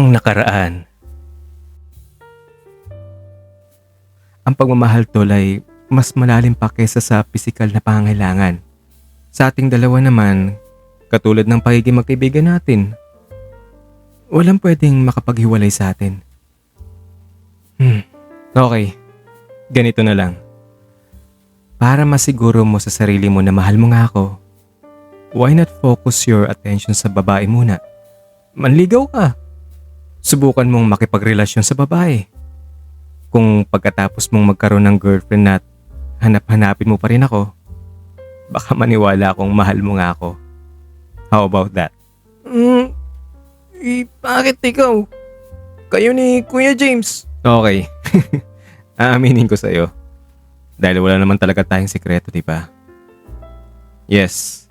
Ang nakaraan. Ang pagmamahal tol ay mas malalim pa kesa sa pisikal na pangangailangan. Sa ating dalawa naman, katulad ng pagiging magkaibigan natin, walang pwedeng makapaghiwalay sa atin. Okay, ganito na lang. Para masiguro mo sa sarili mo na mahal mo nga ako, why not focus your attention sa babae muna? Manligaw ka. Subukan mong makipagrelasyon sa babae. Kung pagkatapos mong magkaroon ng girlfriend at hanap-hanapin mo pa rin ako, baka maniwala akong mahal mo nga ako. How about that? Bakit ikaw? Kayo ni Kuya James. Okay. Aaminin ko sa'yo. Dahil wala naman talaga tayong sikreto, di ba? Yes.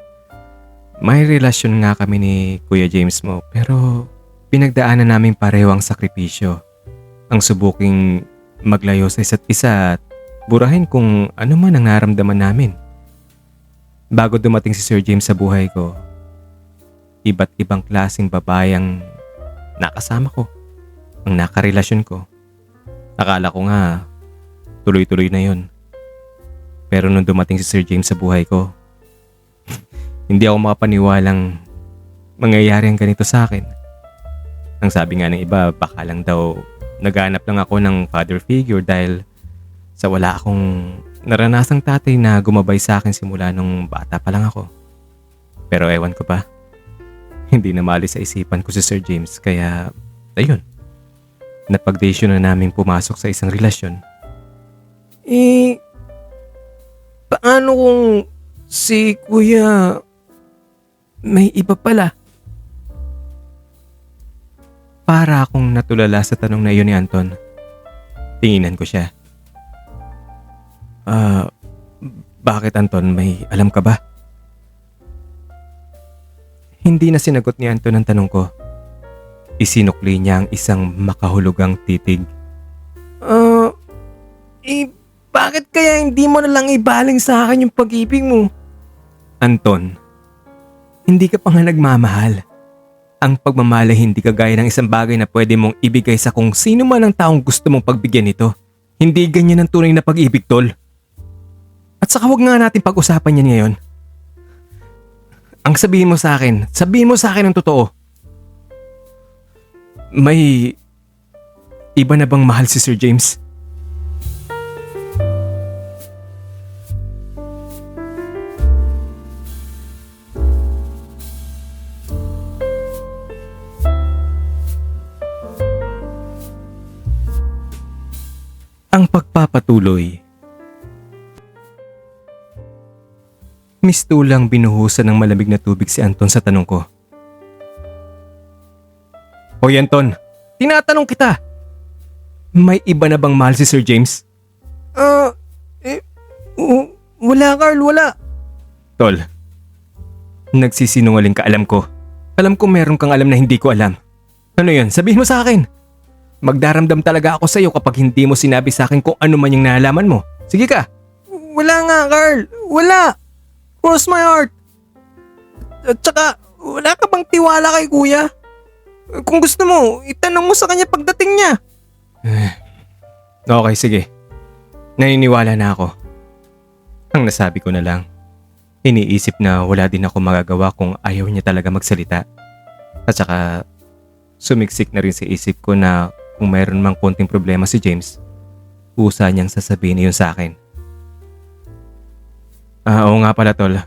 May relasyon nga kami ni Kuya James mo, pero pinagdaanan namin pareho ang sakripisyo. Ang subuking maglayo sa isa't isa at burahin kung ano man ang naramdaman namin. Bago dumating si Sir James sa buhay ko, iba't ibang klaseng babae ang nakasama ko, ang nakarelasyon ko. Akala ko nga tuloy-tuloy na yun. Pero nung dumating si Sir James sa buhay ko, hindi ako makapaniwalang mangyayari ang ganito sa akin. Ang sabi nga ng iba, baka lang daw naghanap lang ako ng father figure dahil sa wala akong naranasang tatay na gumabay sa akin simula nung bata pa lang ako. Pero ewan ko pa, hindi na maalis sa isipan ko si Sir James kaya ayun, napag-desisyon na namin pumasok sa isang relasyon. Paano kung si Kuya may iba pala? Para akong natulala sa tanong na iyon ni Anton. Tinginan ko siya. Bakit Anton? May alam ka ba? Hindi na sinagot ni Anton ang tanong ko. Isinukli niya ang isang makahulugang titig. Bakit kaya hindi mo na lang ibaling sa akin yung pag-ibig mo? Anton, hindi ka pa nga nagmamahal. Ang pagmamahal ay hindi kagaya ng isang bagay na pwede mong ibigay sa kung sino man ang taong gusto mong pagbigyan nito. Hindi ganyan ang tunay na pag-ibig, tol. At saka huwag nga natin pag-usapan yan ngayon. Ang sabihin mo sa akin ang totoo. May iba na bang mahal si Sir James? Ang pagpapatuloy. Mistulang binuhusan ng malamig na tubig si Anton sa tanong ko. Hoy Anton, tinatanong kita. May iba na bang mahal si Sir James? Wala Carl, wala. Tol, nagsisinungaling ka, alam ko. Alam ko meron kang alam na hindi ko alam. Ano yun? Sabihin mo sa akin. Magdaramdam talaga ako sa iyo kapag hindi mo sinabi sa akin kung ano man yung nalaman mo. Sige ka. Wala nga Carl, wala. Cross my heart. At saka, wala ka bang tiwala kay Kuya? Kung gusto mo, itanong mo sa kanya pagdating niya. Okay, sige. Naniniwala na ako. Ang nasabi ko na lang, iniisip na wala din ako magagawa kung ayaw niya talaga magsalita. At saka, sumiksik na rin sa isip ko na kung mayroon mang konting problema si James, usa niyang sasabihin iyon sa akin. Oo nga pala tol,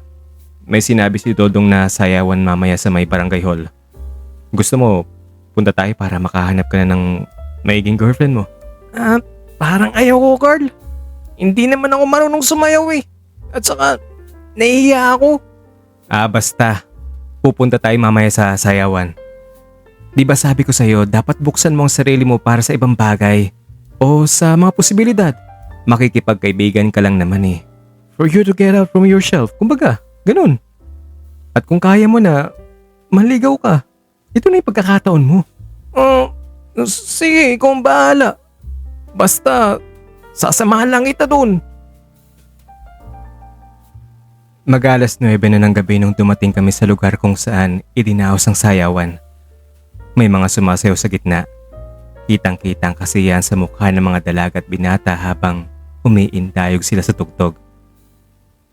may sinabi si Dodong na sayawan mamaya sa may barangay hall. Gusto mo, punta tayo para makahanap ka na ng maiging girlfriend mo? Parang ayaw ko Carl. Hindi naman ako marunong sumayaw eh. At saka, nahihiya ako. Basta, pupunta tayo mamaya sa sayawan. Di ba sabi ko sa'yo, dapat buksan mo ang sarili mo para sa ibang bagay o sa mga posibilidad. Makikipagkaibigan ka lang naman eh. For you to get out from yourself. Kumbaga, ganun. At kung kaya mo na, manligaw ka. Ito na yung pagkakataon mo. Sige, ikaw ang bahala. Basta, sasamahan lang kita dun. Mag-alas 9 na ng gabi nung dumating kami sa lugar kung saan idinaos ang sayawan. May mga sumasayaw sa gitna. Kitang-kitang kasiyahan sa mukha ng mga dalaga at binata habang umiindayog sila sa tugtog.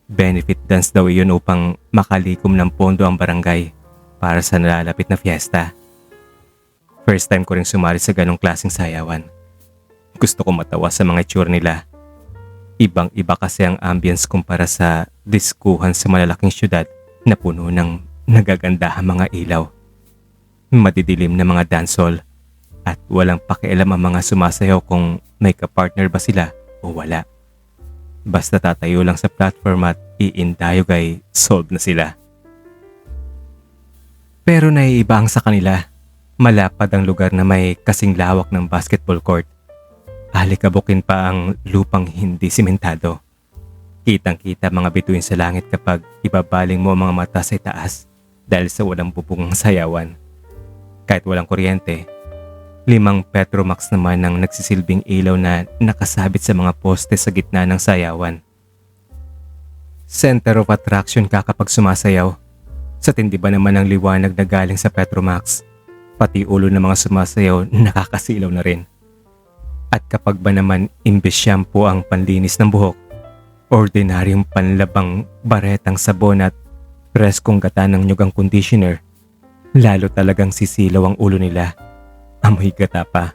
Benefit dance daw iyon upang makalikom ng pondo ang barangay para sa nalalapit na fiesta. First time ko rin sumali sa ganong klaseng sayawan. Gusto ko matawa sa mga itsura nila. Ibang-iba kasi ang ambience kumpara sa diskuhan sa malalaking syudad na puno ng nagagandahang mga ilaw. Madidilim na mga dancehall at walang pakialam ang mga sumasayaw kung may kapartner ba sila o wala. Basta tatayo lang sa platform at iindayog ay solved na sila. Pero naiiba ang sa kanila. Malapad ang lugar na may kasing lawak ng basketball court. Halikabukin pa ang lupang hindi simentado. Kitang-kita mga bituin sa langit kapag ibabaling mo ang mga mata sa itaas dahil sa walang bubong sayawan. Kahit walang kuryente, 5 Petromax naman ang nagsisilbing ilaw na nakasabit sa mga poste sa gitna ng sayawan. Center of attraction ka kapag sumasayaw. Sa tindi ba naman ang liwanag na galing sa Petromax, pati ulo ng mga sumasayaw nakakasilaw na rin. At kapag ba naman imbes shampoo ang panlinis ng buhok, ordinaryong panlabang baretang sabon at preskong gata ng nyugang conditioner, lalo talagang sisilaw ang ulo nila. Amoy gata pa.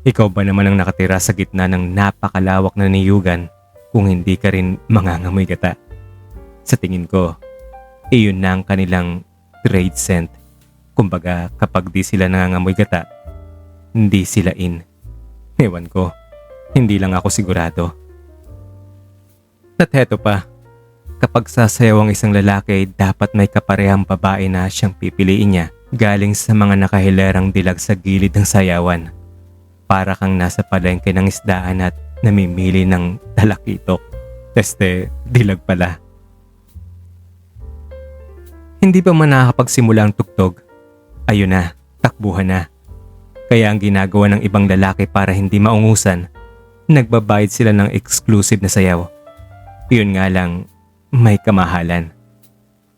Ikaw ba naman ang nakatira sa gitna ng napakalawak na niyugan kung hindi ka rin mangangamoy gata? Sa tingin ko, iyon na ang kanilang trade scent. Kumbaga kapag di sila nangangamoy gata, hindi sila in. Ewan ko, hindi lang ako sigurado. At heto pa, kapag sasayaw ang isang lalaki, dapat may kaparehang babae na siyang pipiliin niya galing sa mga nakahilerang dilag sa gilid ng sayawan. Para kang nasa palengke ng isdaan at namimili ng talakitok. Dilag pala. Hindi pa man nakakapagsimula ang tugtog, ayun na, takbuhan na. Kaya ang ginagawa ng ibang lalaki para hindi maungusan, nagbabayad sila ng exclusive na sayaw. Yun nga lang, may kamahalan.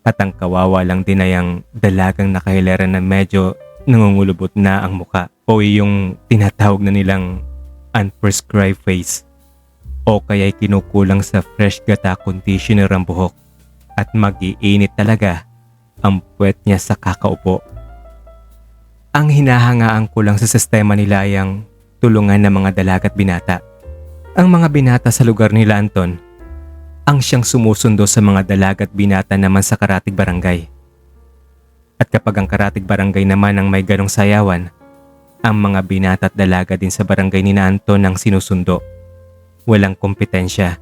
At ang kawawa lang din ay ang dalagang nakahilera na medyo nangungulubot na ang muka o yung tinatawag na nilang unprescribed face o kaya'y kinukulang sa fresh gata conditioner ang buhok at mag-iinit talaga ang puwet niya sa kakaupo. Ang hinahangaan ko lang sa sistema nila ay ang tulungan ng mga dalaga at binata. Ang mga binata sa lugar nila, Anton, ang siyang sumusundo sa mga dalaga at binata naman sa karatig barangay. At kapag ang karatig barangay naman ang may ganong sayawan, ang mga binata at dalaga din sa barangay ni Anton ang sinusundo. Walang kompetensya.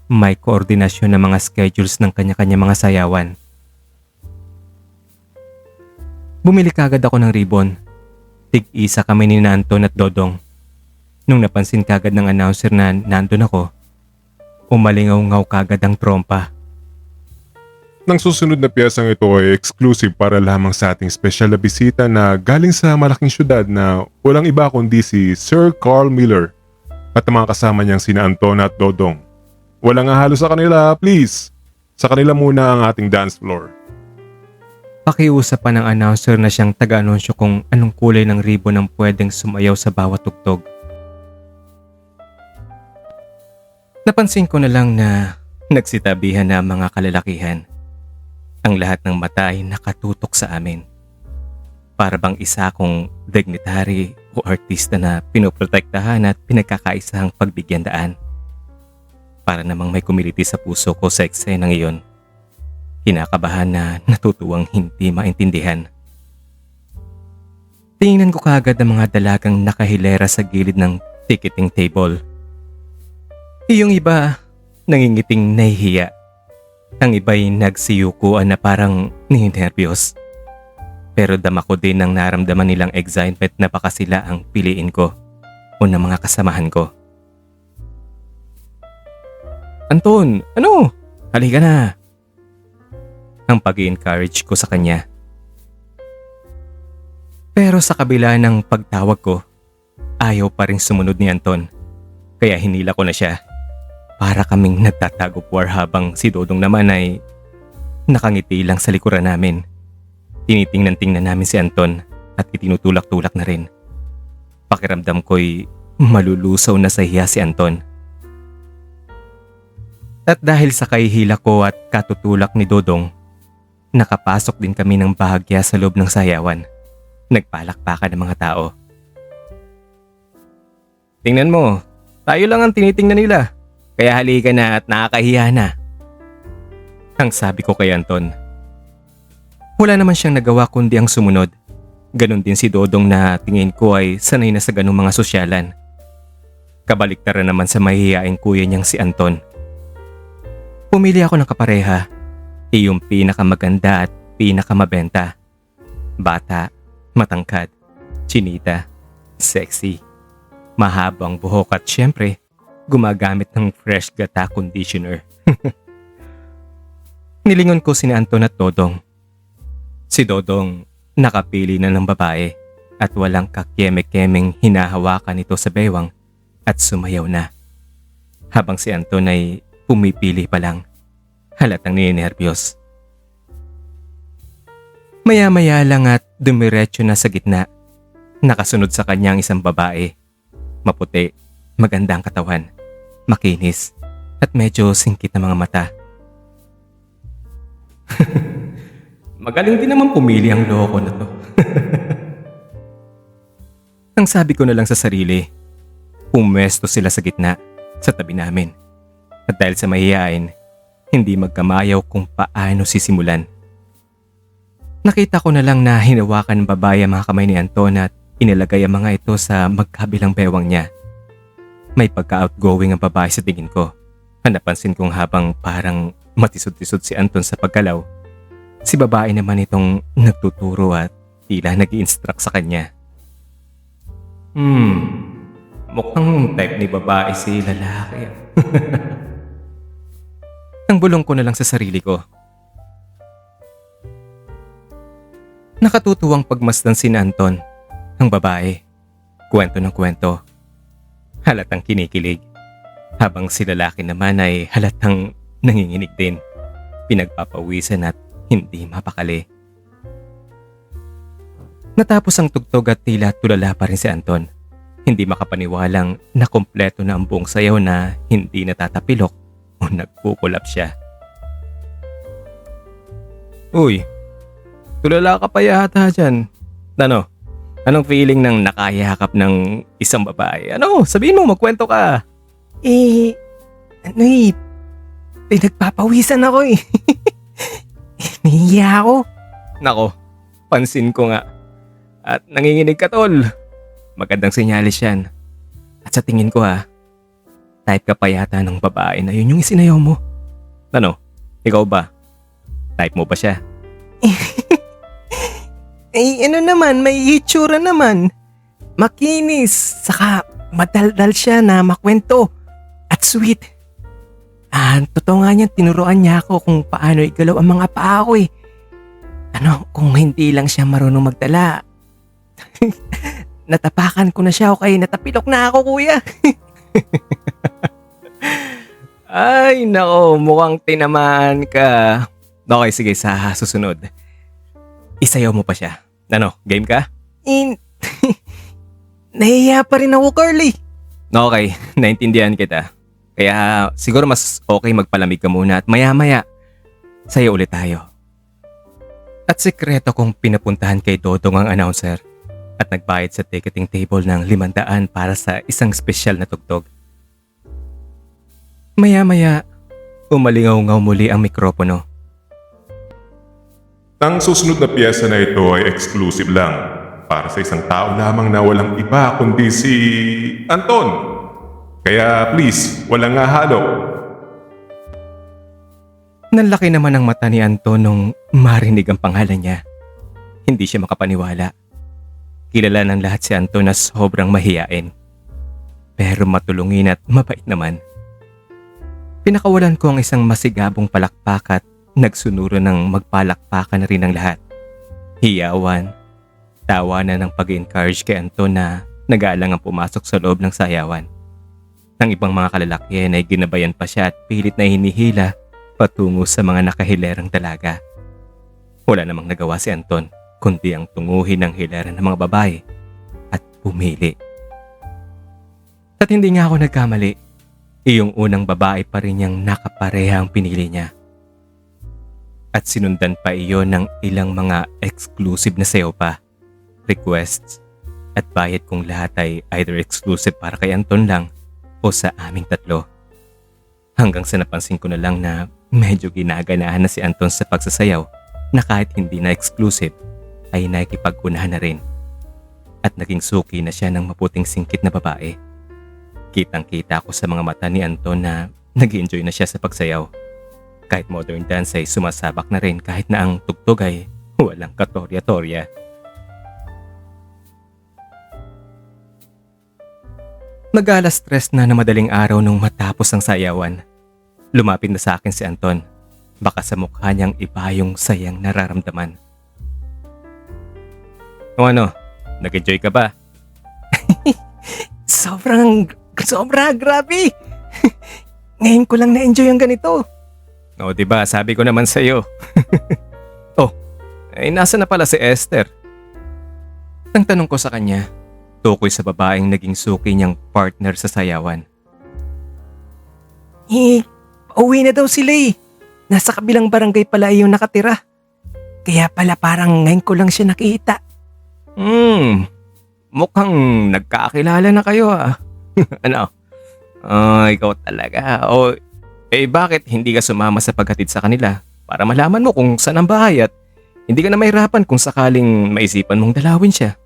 May koordinasyon ng mga schedules ng kanya-kanya mga sayawan. Bumili kagad ako ng ribbon. Tig-isa kami ni Anton at Dodong. Nung napansin kagad ng announcer na nandun ako, umalingaw-ngaw kagad ang trompa. Nang susunod na piyesang ito ay exclusive para lamang sa ating special na bisita na galing sa malaking syudad na walang iba kundi si Sir Carl Miller at ang mga kasama niyang sina Anton at Dodong. Walang halo sa kanila, please. Sa kanila muna ang ating dance floor. Pakiusap pa ng announcer na siyang taga-anunsyo kung anong kulay ng ribbon ang pwedeng sumayaw sa bawat tugtog. Napansin ko na lang na nagsitabihan na ang mga kalalakihan. Ang lahat ng mata ay nakatutok sa amin. Para bang isa akong dignitary o artista na pinoprotektahan at pinagkakaisahang pagbigyan daan. Para namang may kumiliti sa puso ko sa eksenang iyon. Kinakabahan na natutuwang hindi maintindihan. Tingnan ko kaagad ang mga dalagang nakahilera sa gilid ng ticketing table. Yung iba, nangingiting nahihiya. Ang iba'y nagsiyukuan na parang ninerbiyos. Pero dama ko din ang naramdaman nilang excitement na baka sila ang piliin ko o ng mga kasamahan ko. Anton, ano? Halika na. Ang pag-i-encourage ko sa kanya. Pero sa kabila ng pagtawag ko, ayaw pa rin sumunod ni Anton. Kaya hinila ko na siya. Para kaming nagtatagupwar habang si Dodong naman ay nakangiti lang sa likuran namin. Tinitingnan-tingnan namin si Anton at itinutulak-tulak na rin. Pakiramdam ko'y malulusaw na sa hiya si Anton. At dahil sa kahihila ko at katutulak ni Dodong, nakapasok din kami ng bahagya sa loob ng sayawan. Nagpalakpakan ng mga tao. Tingnan mo, tayo lang ang tinitingnan nila. Kaya halika na at nakakahiya na. Ang sabi ko kay Anton. Wala naman siyang nagawa kundi ang sumunod. Ganon din si Dodong na tingin ko ay sanay na sa ganong mga sosyalan. Kabaliktaran naman sa mahihiyaing kuya niyang si Anton. Pumili ako ng kapareha. Yung pinakamaganda at pinakamabenta. Bata, matangkad, chinita, sexy, mahabang buhok at syempre, gumagamit ng fresh gata conditioner. Nilingon ko si Anton at Dodong. Si Dodong nakapili na ng babae at walang kakyeme-kemeng hinahawakan ito sa bewang at sumayaw na. Habang si Anton ay pumipili pa lang, halatang ninenervyos. Maya-maya lang at dumiretso na sa gitna. Nakasunod sa kanya ang isang babae. Maputi, magandang katawan, makinis, at medyo singkit na mga mata. Magaling din naman pumili ang loko na to. Ang sabi ko na lang sa sarili, pumwesto sila sa gitna, sa tabi namin. At dahil sa mahihain, hindi magkamayaw kung paano sisimulan. Nakita ko na lang na hinawakan ng babae ang mga kamay ni Anton at inilagay ang mga ito sa magkabilang bewang niya. May pagka-outgoing ang babae sa tingin ko. Napansin kong habang parang matisod-tisod si Anton sa pagkalaw, si babae naman itong nagtuturo at tila nag-i-instruct sa kanya. Mukhang type ni babae si lalaki. Ang bulong ko na lang sa sarili ko. Nakatutuwang pagmasdan si Anton, ang babae, kwento ng kwento. Halatang kinikilig, habang si lalaki naman ay halatang nanginginig din, pinagpapawisan at hindi mapakali. Natapos ang tugtog at tila tulala pa rin si Anton. Hindi makapaniwalang na kompleto na ang buong sayaw na hindi natatapilok o nagkukulap siya. Uy, tulala ka pa yata dyan. Ano? Anong feeling ng nakayakap ng isang babae? Ano? Sabihin mo, magkwento ka. Pinagpapawisan ako eh. Nahihiya ako. Nako, pansin ko nga. At nanginginig ka, tol. Magandang senyalis yan. At sa tingin ko type ka pa yata ng babae na yun yung isinayaw mo. Ano? Ikaw ba? Type mo ba siya? Ano naman, may hitsura naman. Makinis, saka madaldal siya na makwento. At sweet. Totoo nga niyan, tinuruan niya ako kung paano igalaw ang mga paa ko eh. Kung hindi lang siya marunong magdala. Natapakan ko na siya o kaya natapilok na ako, kuya. Ay, nako, mukhang tinamaan ka. Okay, sige, sa susunod. Isayaw mo pa siya. Ano, game ka? Nahihiya pa rin ako, Carly. Okay, naintindihan kita. Kaya siguro mas okay magpalamig ka muna at maya-maya, sayo ulit tayo. At sekreto kong pinapuntahan kay Dodong ang announcer at nagbayad sa ticketing table ng 500 para sa isang espesyal na tugtog. Maya-maya, umalingaw-ngaw muli ang mikropono. Ang susunod na piyesa na ito ay exclusive lang para sa isang tao lamang na walang iba kundi si Anton. Kaya please, walang halo. Nanlaki naman ang mata ni Anton nung marinig ang pangalan niya. Hindi siya makapaniwala. Kilala ng lahat si Anton na sobrang mahiyain. Pero matulungin at mabait naman. Pinakawalan ko ang isang masigabong palakpak at nagsunuro ng magpalakpakan na rin ang lahat. Hiyawan, tawanan ng pag-encourage kay Anton na nag-aalang ang pumasok sa loob ng sayawan. Ang ibang mga kalalakihan ay ginabayan pa siya at pilit na hinihila patungo sa mga nakahilerang dalaga. Wala namang nagawa si Anton kundi ang tunguhin ng hilaran ng mga babae at pumili. At hindi nga ako nagkamali, iyong unang babae pa rin niyang nakapareha ang pinili niya. At sinundan pa iyon ng ilang mga exclusive na sayo pa, requests, at bayad kung lahat ay either exclusive para kay Anton lang o sa aming tatlo. Hanggang sa napansin ko na lang na medyo ginaganahan na si Anton sa pagsasayaw na kahit hindi na exclusive ay nakikipag-unahan na rin. At naging suki na siya ng maputing singkit na babae. Kitang-kita ko sa mga mata ni Anton na nag-enjoy na siya sa pagsayaw. Kahit modern dance ay sumasabak na rin kahit na ang tugtog ay walang katorya-torya. Mag-alas stress na madaling araw nung matapos ang sayawan. Lumapit na sa akin si Anton. Baka sa mukha niyang iba yung sayang nararamdaman. O ano, nag-enjoy ka ba? Sobra, grabe. Ngayon ko lang na-enjoy ang ganito. O diba, sabi ko naman sa'yo. Oh, ay nasa na pala si Esther? Ang tanong ko sa kanya, tukoy sa babaeng naging suki niyang partner sa sayawan. Pauwi na daw sila eh. Nasa kabilang barangay pala yung nakatira. Kaya pala parang ngayon ko lang siya nakita. Mukhang nagkakilala na kayo ah. Ano? Ikaw talaga. Bakit hindi ka sumama sa paghatid sa kanila para malaman mo kung saan ang bahay at hindi ka na mahirapan kung sakaling maisipan mong dalawin siya.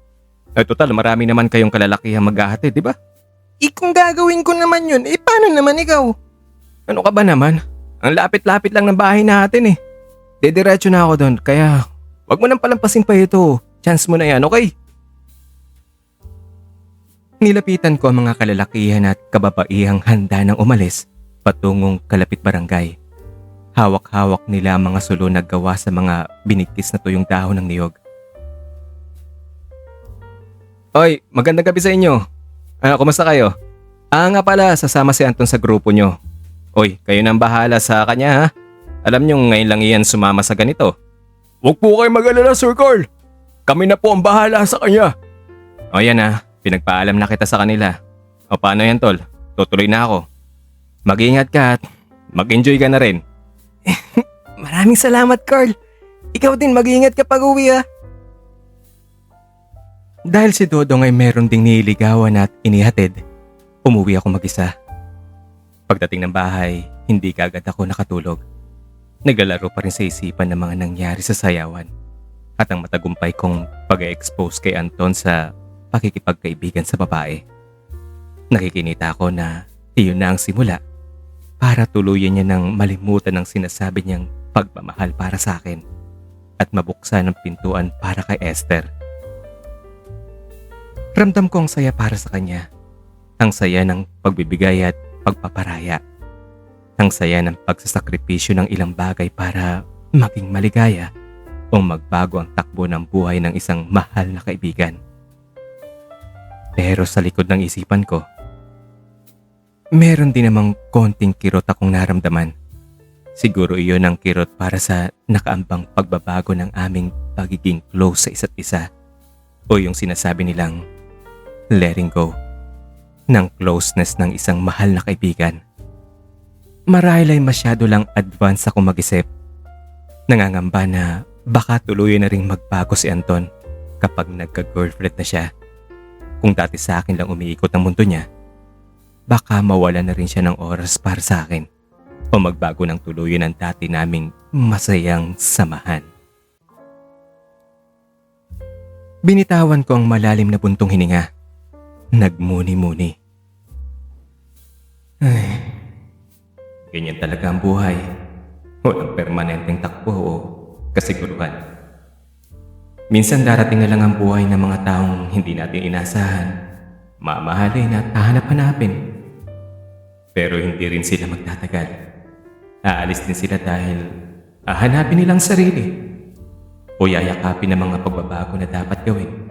Total, marami naman kayong kalalakihang maghahatid, di ba? Kung gagawin ko naman yun, paano naman ikaw? Ano ka ba naman? Ang lapit-lapit lang ng bahay natin eh. Dediretso na ako doon, kaya wag mo nang palampasin pa ito. Chance mo na yan, okay? Nilapitan ko ang mga kalalakihan at kababaihang handa ng umalis patungong kalapit barangay. Hawak-hawak nila ang mga sulo na gawa sa mga binigkis na tuyong dahon ng niyog. Oy, magandang gabi sa inyo. Kumusta kayo? Nga pala, sasama si Anton sa grupo nyo. Oy, kayo nang bahala sa kanya ha. Alam nyo ngayon lang iyan sumama sa ganito. Huwag po kayo mag-alala, Sir Carl. Kami na po ang bahala sa kanya. O yan ha, pinagpaalam na kita sa kanila. O paano yan tol? Tutuloy na ako. Mag-ingat ka at mag-enjoy ka na rin. Maraming salamat, Carl. Ikaw din mag-iingat kapag uwi ah. Dahil si Dodong ay meron ding nililigawan at inihatid, umuwi ako mag-isa. Pagdating ng bahay, hindi kaagad ako nakatulog. Naglalaro pa rin sa isipan ng mga nangyari sa sayawan at ang matagumpay kong pag-expose kay Anton sa pakikipagkaibigan sa babae. Nakikinita ako na iyon na ang simula para tuluyan niya ng malimutan ang sinasabi niyang pagmamahal para sa akin at mabuksan ang pintuan para kay Esther. Ramdam ko ang saya para sa kanya. Ang saya ng pagbibigay at pagpaparaya. Ang saya ng pagsasakripisyo ng ilang bagay para maging maligaya o magbago ang takbo ng buhay ng isang mahal na kaibigan. Pero sa likod ng isipan ko, meron din namang konting kirot akong naramdaman. Siguro iyon ang kirot para sa nakaambang pagbabago ng aming pagiging close sa isa't isa o yung sinasabi nilang letting go ng closeness ng isang mahal na kaibigan. Marahil ay masyado lang advance ako mag-isip. Nangangamba na baka tuluyan na ring magbago si Anton kapag nagka-girlfriend na siya. Kung dati sa akin lang umiikot ang mundo niya, baka mawala na rin siya ng oras para sa akin o magbago ng tuluyan ang dati naming masayang samahan. Binitawan ko ang malalim na buntong hininga. Nagmuni-muni. Ay, ganyan talaga ang buhay. Walang permanenteng takbo o kasiguruhan. Minsan darating na lang ang buhay ng mga taong hindi natin inasahan, mamahalin at hahanap-hanapin. Pero hindi rin sila magtatagal. Aalis din sila dahil hahanapin nilang sarili o yayakapin ng mga pagbabago na dapat gawin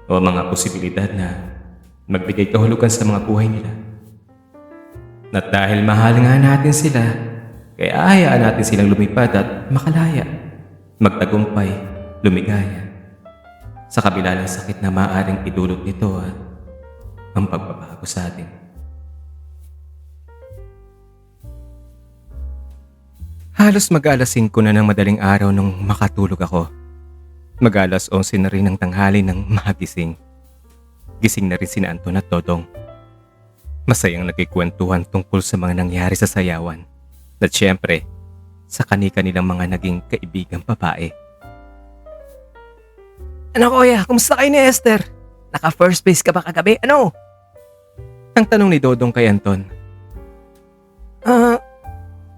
o mga posibilidad na magbigay kahulugan sa mga buhay nila. At dahil mahal nga natin sila, kaya hayaan natin silang lumipad at makalaya, magtagumpay, lumigaya, sa kabila ng sakit na maaaring idulot nito at ang pagbabago sa atin. Halos mag-alas 5 na ng madaling araw nung makatulog ako. Mag-alas 11 na rin ng tanghali nang magising. Gising na rin sina Anton at Dodong. Masayang nagkikwentuhan tungkol sa mga nangyari sa sayawan. At syempre, sa kani-kanilang mga naging kaibigang babae. Ano kuya, kumusta kayo ni Esther? Naka first base ka ba kagabi? Ano? Ang tanong ni Dodong kay Anton.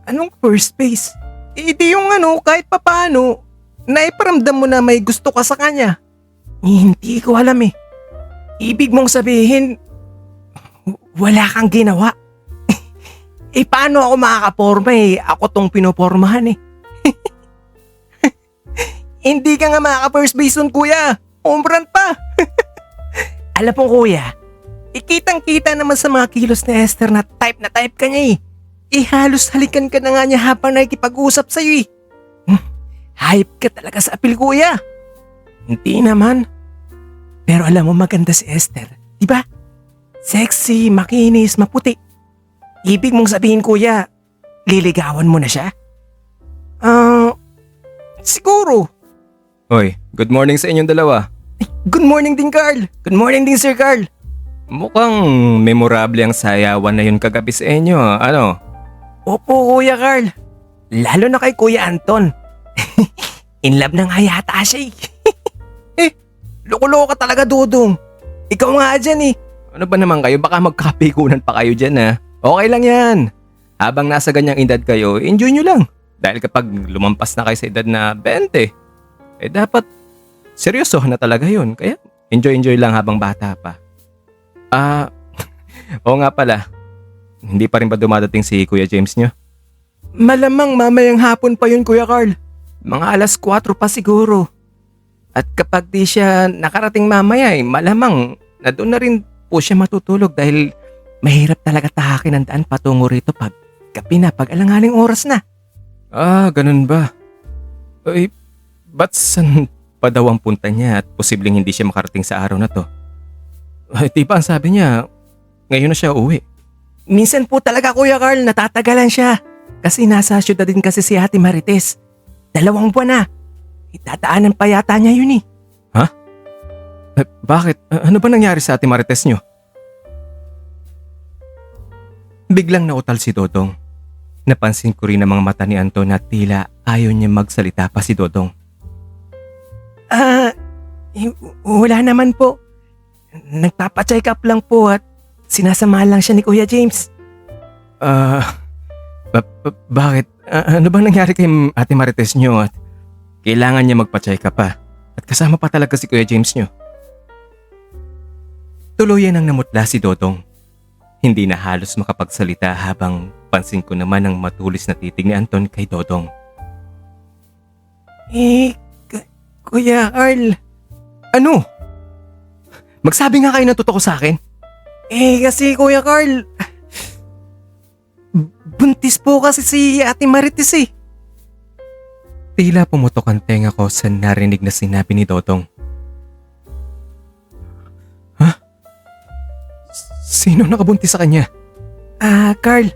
Anong first base? Hindi yung kahit papaano, naiparamdam mo na may gusto ka sa kanya. Hindi ko alam eh. Ibig mong sabihin, wala kang ginawa. Paano ako makakaporma eh? Ako tong pinopormahan eh. Hindi ka nga makaka-first base nun kuya. Umbrant pa. Alam mo kuya, ikitang-kita naman sa mga kilos ni Esther na type ka niya eh. Halos halikan ka na nga niya habang nakikipag-usap sa'yo eh. Hype ka talaga sa apil kuya. Hindi naman. Pero alam mo maganda si Esther, di ba? Sexy, makinis, maputi. Ibig mong sabihin kuya, liligawan mo na siya? Siguro. Hoy, good morning sa inyong dalawa. Good morning din Carl. Good morning din Sir Carl. Mukhang memorable ang sayawan na yun kagabi sa inyo, ano? Opo Kuya Carl. Lalo na kay Kuya Anton. In love na nga yata siya eh. Loko-loko ka talaga Dodong. Ikaw nga dyan eh. Ano ba naman kayo? Baka magkapikunan pa kayo dyan ha. Okay lang yan. Habang nasa ganyang edad kayo, enjoy nyo lang. Dahil kapag lumampas na kayo sa edad na 20, dapat seryoso na talaga yun. Kaya enjoy lang habang bata pa. Oo nga pala. Hindi pa rin ba dumadating si Kuya James nyo? Malamang mamayang hapon pa yun Kuya Carl. Mga alas 4 pa siguro. At kapag di siya nakarating mamaya malamang na doon na rin po siya matutulog dahil mahirap talaga tahakin ang daan patungo rito pag gabi na, pag alanganing oras na. Ganun ba? Ba't saan pa daw ang punta niya at posibleng hindi siya makarating sa araw na to? Di ba ang sabi niya, ngayon na siya uwi? Minsan po talaga Kuya Carl, natatagalan siya. Kasi nasa syudad din kasi si Ate Marites. 2 buwan na. Itadaanan pa yata niya yun eh. Ha? Bakit? Ano ba nangyari sa Ate Marites niyo? Biglang nautal si Dodong. Napansin ko rin ang mga mata ni Anton na tila ayaw niya magsalita pa si Dodong. Wala naman po. Nagpapacheck up lang po at sinasamahan lang siya ni Kuya James. Bakit? Ano bang nangyari kay Ate Marites niyo at kailangan niya magpa-check up pa? At kasama pa talaga si Kuya James niyo. Tuluyan ang namutla si Dodong. Hindi na halos makapagsalita habang pansin ko naman ang matulis na titig ni Anton kay Dodong. Kuya Carl. Ano? Magsabi nga kayo ng totoo sa akin. Kasi Kuya Carl, buntis po kasi si Ate Marites eh. Tila pumutok ang tenga ko sa narinig na sinabi ni Dodong. Ha? Sino nakabuntis sa kanya? Carl,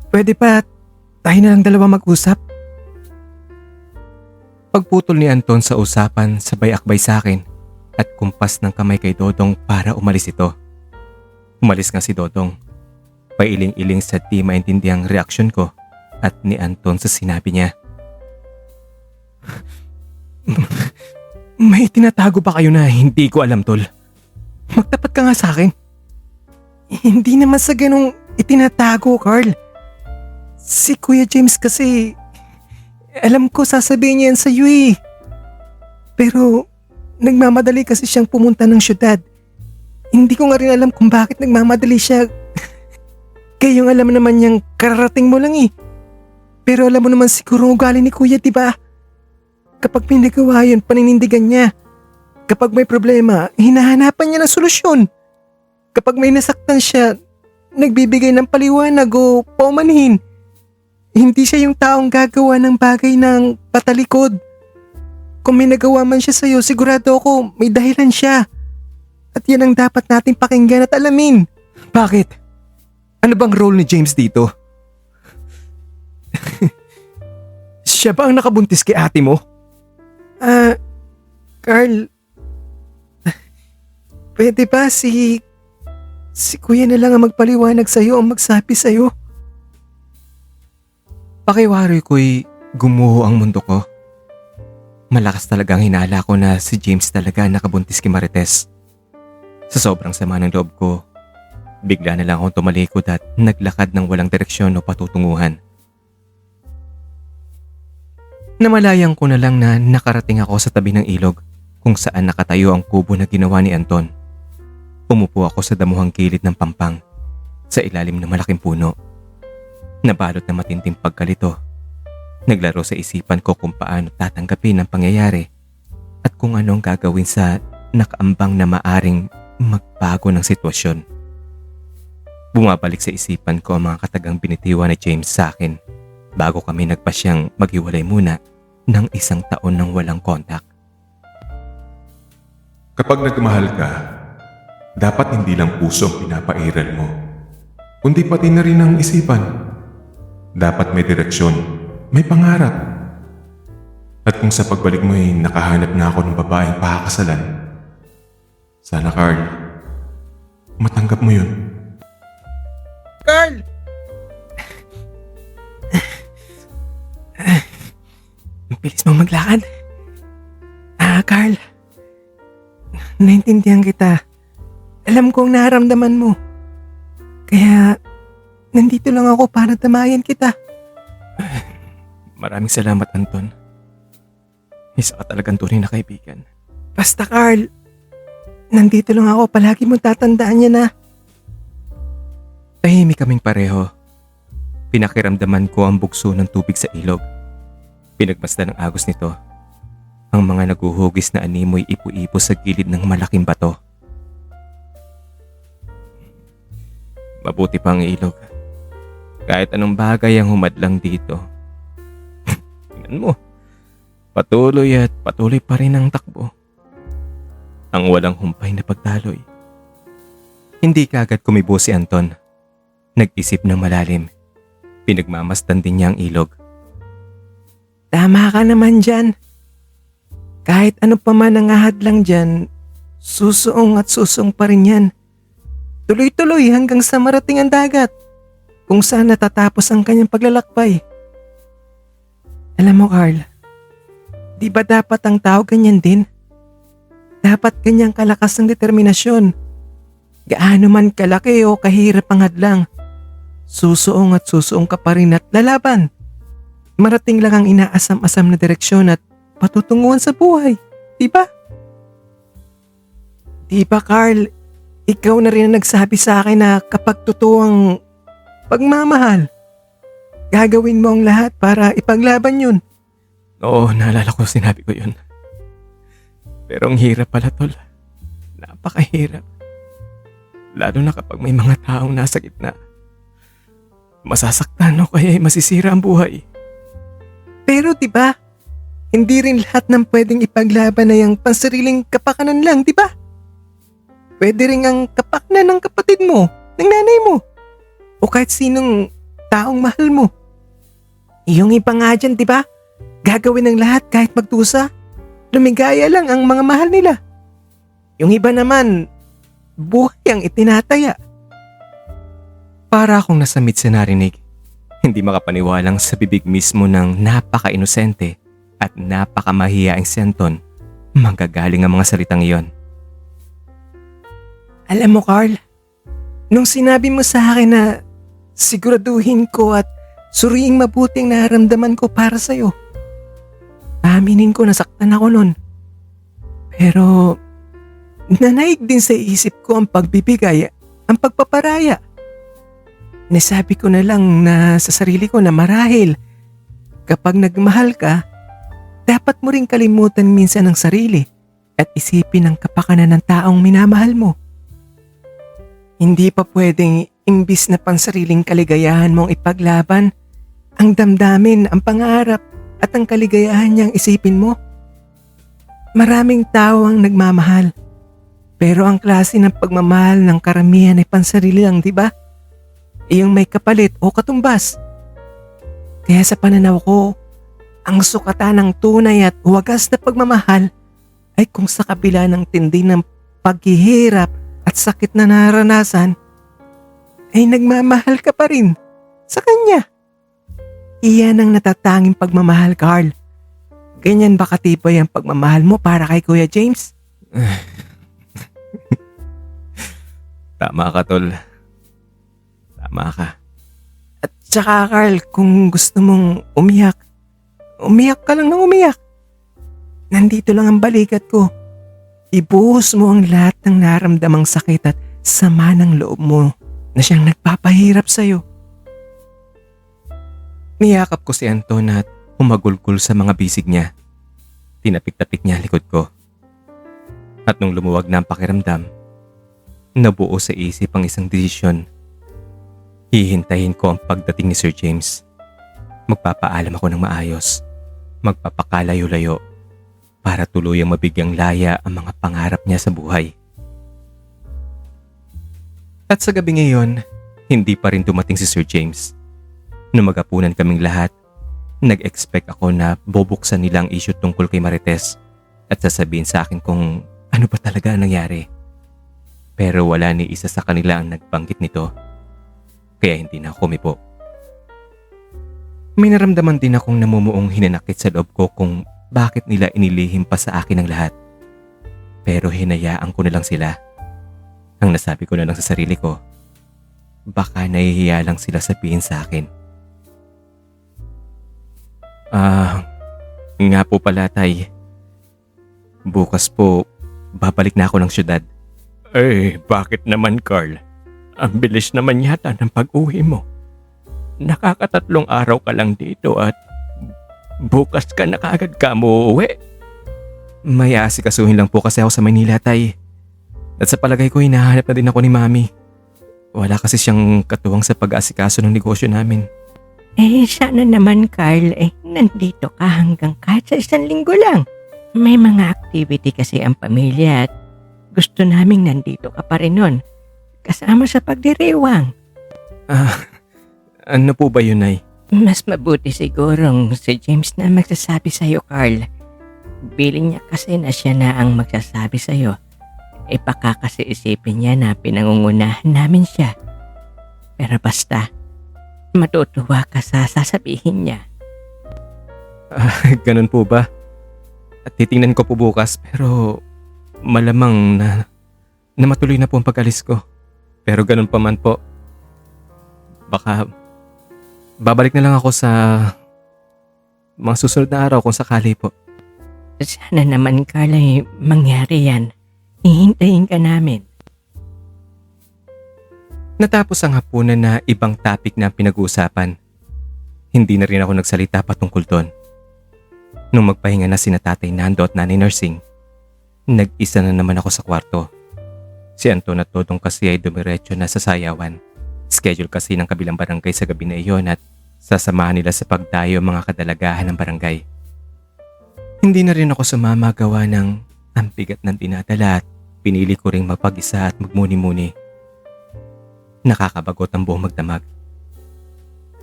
pwede pa tayo na lang dalawa mag-usap? Pagputol ni Anton sa usapan, sabay akbay sa akin at kumpas ng kamay kay Dodong para umalis ito. Umalis nga si Dodong. Pailing-iling sa di maintindiang reaksyon ko at ni Anton sa sinabi niya. May tinatago ba kayo na hindi ko alam, tol? Magtapat ka nga sa akin. Hindi naman sa ganong itinatago, Carl. Si Kuya James kasi, alam ko sasabihin niya yan sa iyo eh. Pero nagmamadali kasi siyang pumunta ng syudad. Hindi ko nga rin alam kung bakit nagmamadali siya. Kayong alam naman niyang kararating mo lang eh. Pero alam mo naman siguro ang ugali ni Kuya, di ba? Kapag may nagawa yun, paninindigan niya. Kapag may problema, hinahanapan niya ng solusyon. Kapag may nasaktan siya, nagbibigay ng paliwanag o paumanhin. Hindi siya yung taong gagawa ng bagay ng patalikod. Kung may nagawa man siya sa'yo, sigurado ako may dahilan siya. At yan ang dapat nating pakinggan at alamin. Bakit? Ano bang role ni James dito? Siya ba ang nakabuntis kay ate mo? Carl, pwede ba si kuya na lang ang magpaliwanag sa'yo, ang magsabi sa'yo? Pakiwari ko'y gumuho ang mundo ko. Malakas talagang hinala ko na si James talaga nakabuntis kay Marites. Sa sobrang sama ng loob ko, bigla na lang akong tumalikod at naglakad ng walang direksyon o patutunguhan. Namalayan ko na lang na nakarating ako sa tabi ng ilog kung saan nakatayo ang kubo na ginawa ni Anton. Umupo ako sa damuhang gilid ng pampang sa ilalim ng malaking puno. Nabalot na matinding pagkalito. Naglaro sa isipan ko kung paano tatanggapin ang pangyayari at kung anong gagawin sa nakaambang na maaring magbago ng sitwasyon. Bumabalik sa isipan ko ang mga katagang binitiwan ni James sa akin bago kami nagpasyang maghiwalay muna ng 1 taon ng walang kontak. Kapag nagmahal ka, dapat hindi lang puso ang pinapairal mo, kundi pati na rin ang isipan. Dapat may direksyon, may pangarap. At kung sa pagbalik mo ay nakahanap na ako ng babaeng pakakasalan, sana Carl, matanggap mo yun. Carl! Ang bilis mong maglakad. Carl. Naintindihan kita. Alam kong naramdaman mo. Kaya, nandito lang ako para tamayan kita. Maraming salamat, Anton. Isa ka talagang tunay na kaibigan. Basta Carl, nandito lang ako. Palagi mong tatandaan niya na. Tahimik kaming pareho. Pinakiramdaman ko ang bugso ng tubig sa ilog. Pinagmasdan ng agos nito. Ang mga naguhugis na animoy ipu-ipo sa gilid ng malaking bato. Mabuti pa ang ilog. Kahit anong bagay ang humadlang dito. Tingnan mo, patuloy at patuloy pa rin ang takbo. Ang walang humpay na pagdaloy. Hindi kaagad kumibo si Anton. Nag-isip ng malalim. Pinagmamasdan din niya ang ilog. Tama ka naman dyan. Kahit ano pa man ang ahadlang dyan, susuong at susong pa rin yan. Tuloy-tuloy hanggang sa marating ang dagat, kung saan natatapos ang kanyang paglalakbay. Alam mo Carl, di ba dapat ang tao ganyan din? Dapat ganyang kalakas ng determinasyon. Gaano man kalaki o kahirap ang hadlang, susuong at susuong ka pa rin at lalaban. Marating lang ang inaasam-asam na direksyon at patutunguhan sa buhay, di ba? Di ba Carl, ikaw na rin ang nagsabi sa akin na kapag totoo ang pagmamahal, gagawin mo ang lahat para ipaglaban yun. Oo, naalala ko sinabi ko yun. Pero ang hirap pala tol. Napakahirap. Lalo na kapag may mga taong nasa gitna. Masasaktan o kaya masisira ang buhay. Pero di ba, hindi rin lahat ng pwedeng ipaglaban na yung pansariling kapakanan lang, di ba? Pwede rin ang kapakanan ng kapatid mo, ng nanay mo, o kahit sinong taong mahal mo. Yung iba nga dyan, di ba? Gagawin ng lahat kahit magdusa. Lumigaya lang ang mga mahal nila. Yung iba naman, buhay ang itinataya. Para akong nasamit sa narinig. Hindi makapaniwalang sa bibig mismo ng napaka-inosente at napakamahiyaing si Anton, manggagaling ang mga salitang iyon. Alam mo Carl, nung sinabi mo sa akin na siguraduhin ko at suriing mabuti ang nararamdaman ko para sa'yo, aminin ko nasaktan ako nun. Pero nanaig din sa isip ko ang pagbibigay, ang pagpaparaya. Nasabi ko na lang na sa sarili ko na marahil kapag nagmahal ka, dapat mo ring kalimutan minsan ang sarili at isipin ang kapakanan ng taong minamahal mo. Hindi pa pwedeng imbis na pansariling kaligayahan mong ipaglaban, ang damdamin, ang pangarap at ang kaligayahan niyang isipin mo. Maraming tao ang nagmamahal. Pero ang klase ng pagmamahal ng karamihan ay pansarili lang, di ba? Iyong may kapalit o katumbas. Kaya sa pananaw ko, ang sukatan ng tunay at wagas na pagmamahal ay kung sa kabila ng tindi ng paghihirap at sakit na naranasan, ay nagmamahal ka pa rin sa kanya. Iyan ang natatanging pagmamahal, Carl. Ganyan ba katibay ang pagmamahal mo para kay Kuya James? Tama ka, tol. Tama ka. At saka, Carl, kung gusto mong umiyak, umiyak ka lang ng umiyak. Nandito lang ang balikat ko. Ibuhos mo ang lahat ng naramdamang sakit at sama ng loob mo na siyang nagpapahirap sa'yo. Niyakap ko si Anton at humagulgol sa mga bisig niya. Tinapik-tapik niya ang likod ko. At nung lumuwag na ang pakiramdam, nabuo sa isip ang isang desisyon. Hihintayin ko ang pagdating ni Sir James. Magpapaalam ako ng maayos. Magpapakalayo-layo para tuluyang mabigyang laya ang mga pangarap niya sa buhay. At sa gabi ngayon, hindi pa rin dumating si Sir James. Nung magapunan kaming lahat, nag-expect ako na bubuksan nila ang issue tungkol kay Marites at sasabihin sa akin kung ano ba talaga ang nangyari. Pero wala ni isa sa kanila ang nagbanggit nito. Kaya hindi na ako umipo. May naramdaman din akong namumuong hinanakit sa loob ko kung bakit nila inilihim pa sa akin ang lahat. Pero hinayaan ko na lang sila. Ang nasabi ko na lang sa sarili ko, baka nahihiya lang sila sabihin sa akin. Nga po pala, tay. Bukas po, babalik na ako ng syudad. Bakit naman, Carl? Ang bilis naman yata ng pag-uwi mo. Nakakatatlong araw ka lang dito at bukas ka na kaagad ka uuwi. May aasikasuhin lang po kasi ako sa Maynila, tay. At sa palagay ko, hinahanap na din ako ni Mami. Wala kasi siyang katuwang sa pag-aasikaso ng negosyo namin. Sana naman, Carl, nandito ka hanggang kahit sa 1 linggo lang. May mga activity kasi ang pamilya at gusto naming nandito ka pa rin nun. Kasama sa pagdiriwang. Ano po ba yun, Nay? Mas mabuti sigurong si James na magsasabi sa'yo, Carl. Biling niya kasi na siya na ang magsasabi sa'yo. Baka kasi isipin niya na pinangungunahan namin siya. Pero basta, matutuwa ka sa sasabihin niya. Ganun po ba? At titingnan ko po bukas pero malamang na matuloy na po ang pag-alis ko. Pero ganun pa man po. Baka babalik na lang ako sa mga susunod na araw kung sakali po. Sana naman, Carl, mangyari yan. Hihintayin ka namin. Natapos ang hapunan na ibang topic na pinag-uusapan. Hindi na rin ako nagsalita patungkol doon. Nung magpahinga na sina Tatay Nando at Nanay Nursing, nag-isa na naman ako sa kwarto. Si Anton at Todong kasi ay dumiretso na sa sayawan. Schedule kasi ng kabilang barangay sa gabi na iyon at sasamahan nila sa pagdayo ang mga kadalagahan ng barangay. Hindi na rin ako sumama gawa ng ang bigat ng dinadala at pinili ko ring mapag-isa at magmuni-muni. Nakakabagot ang buong magdamag.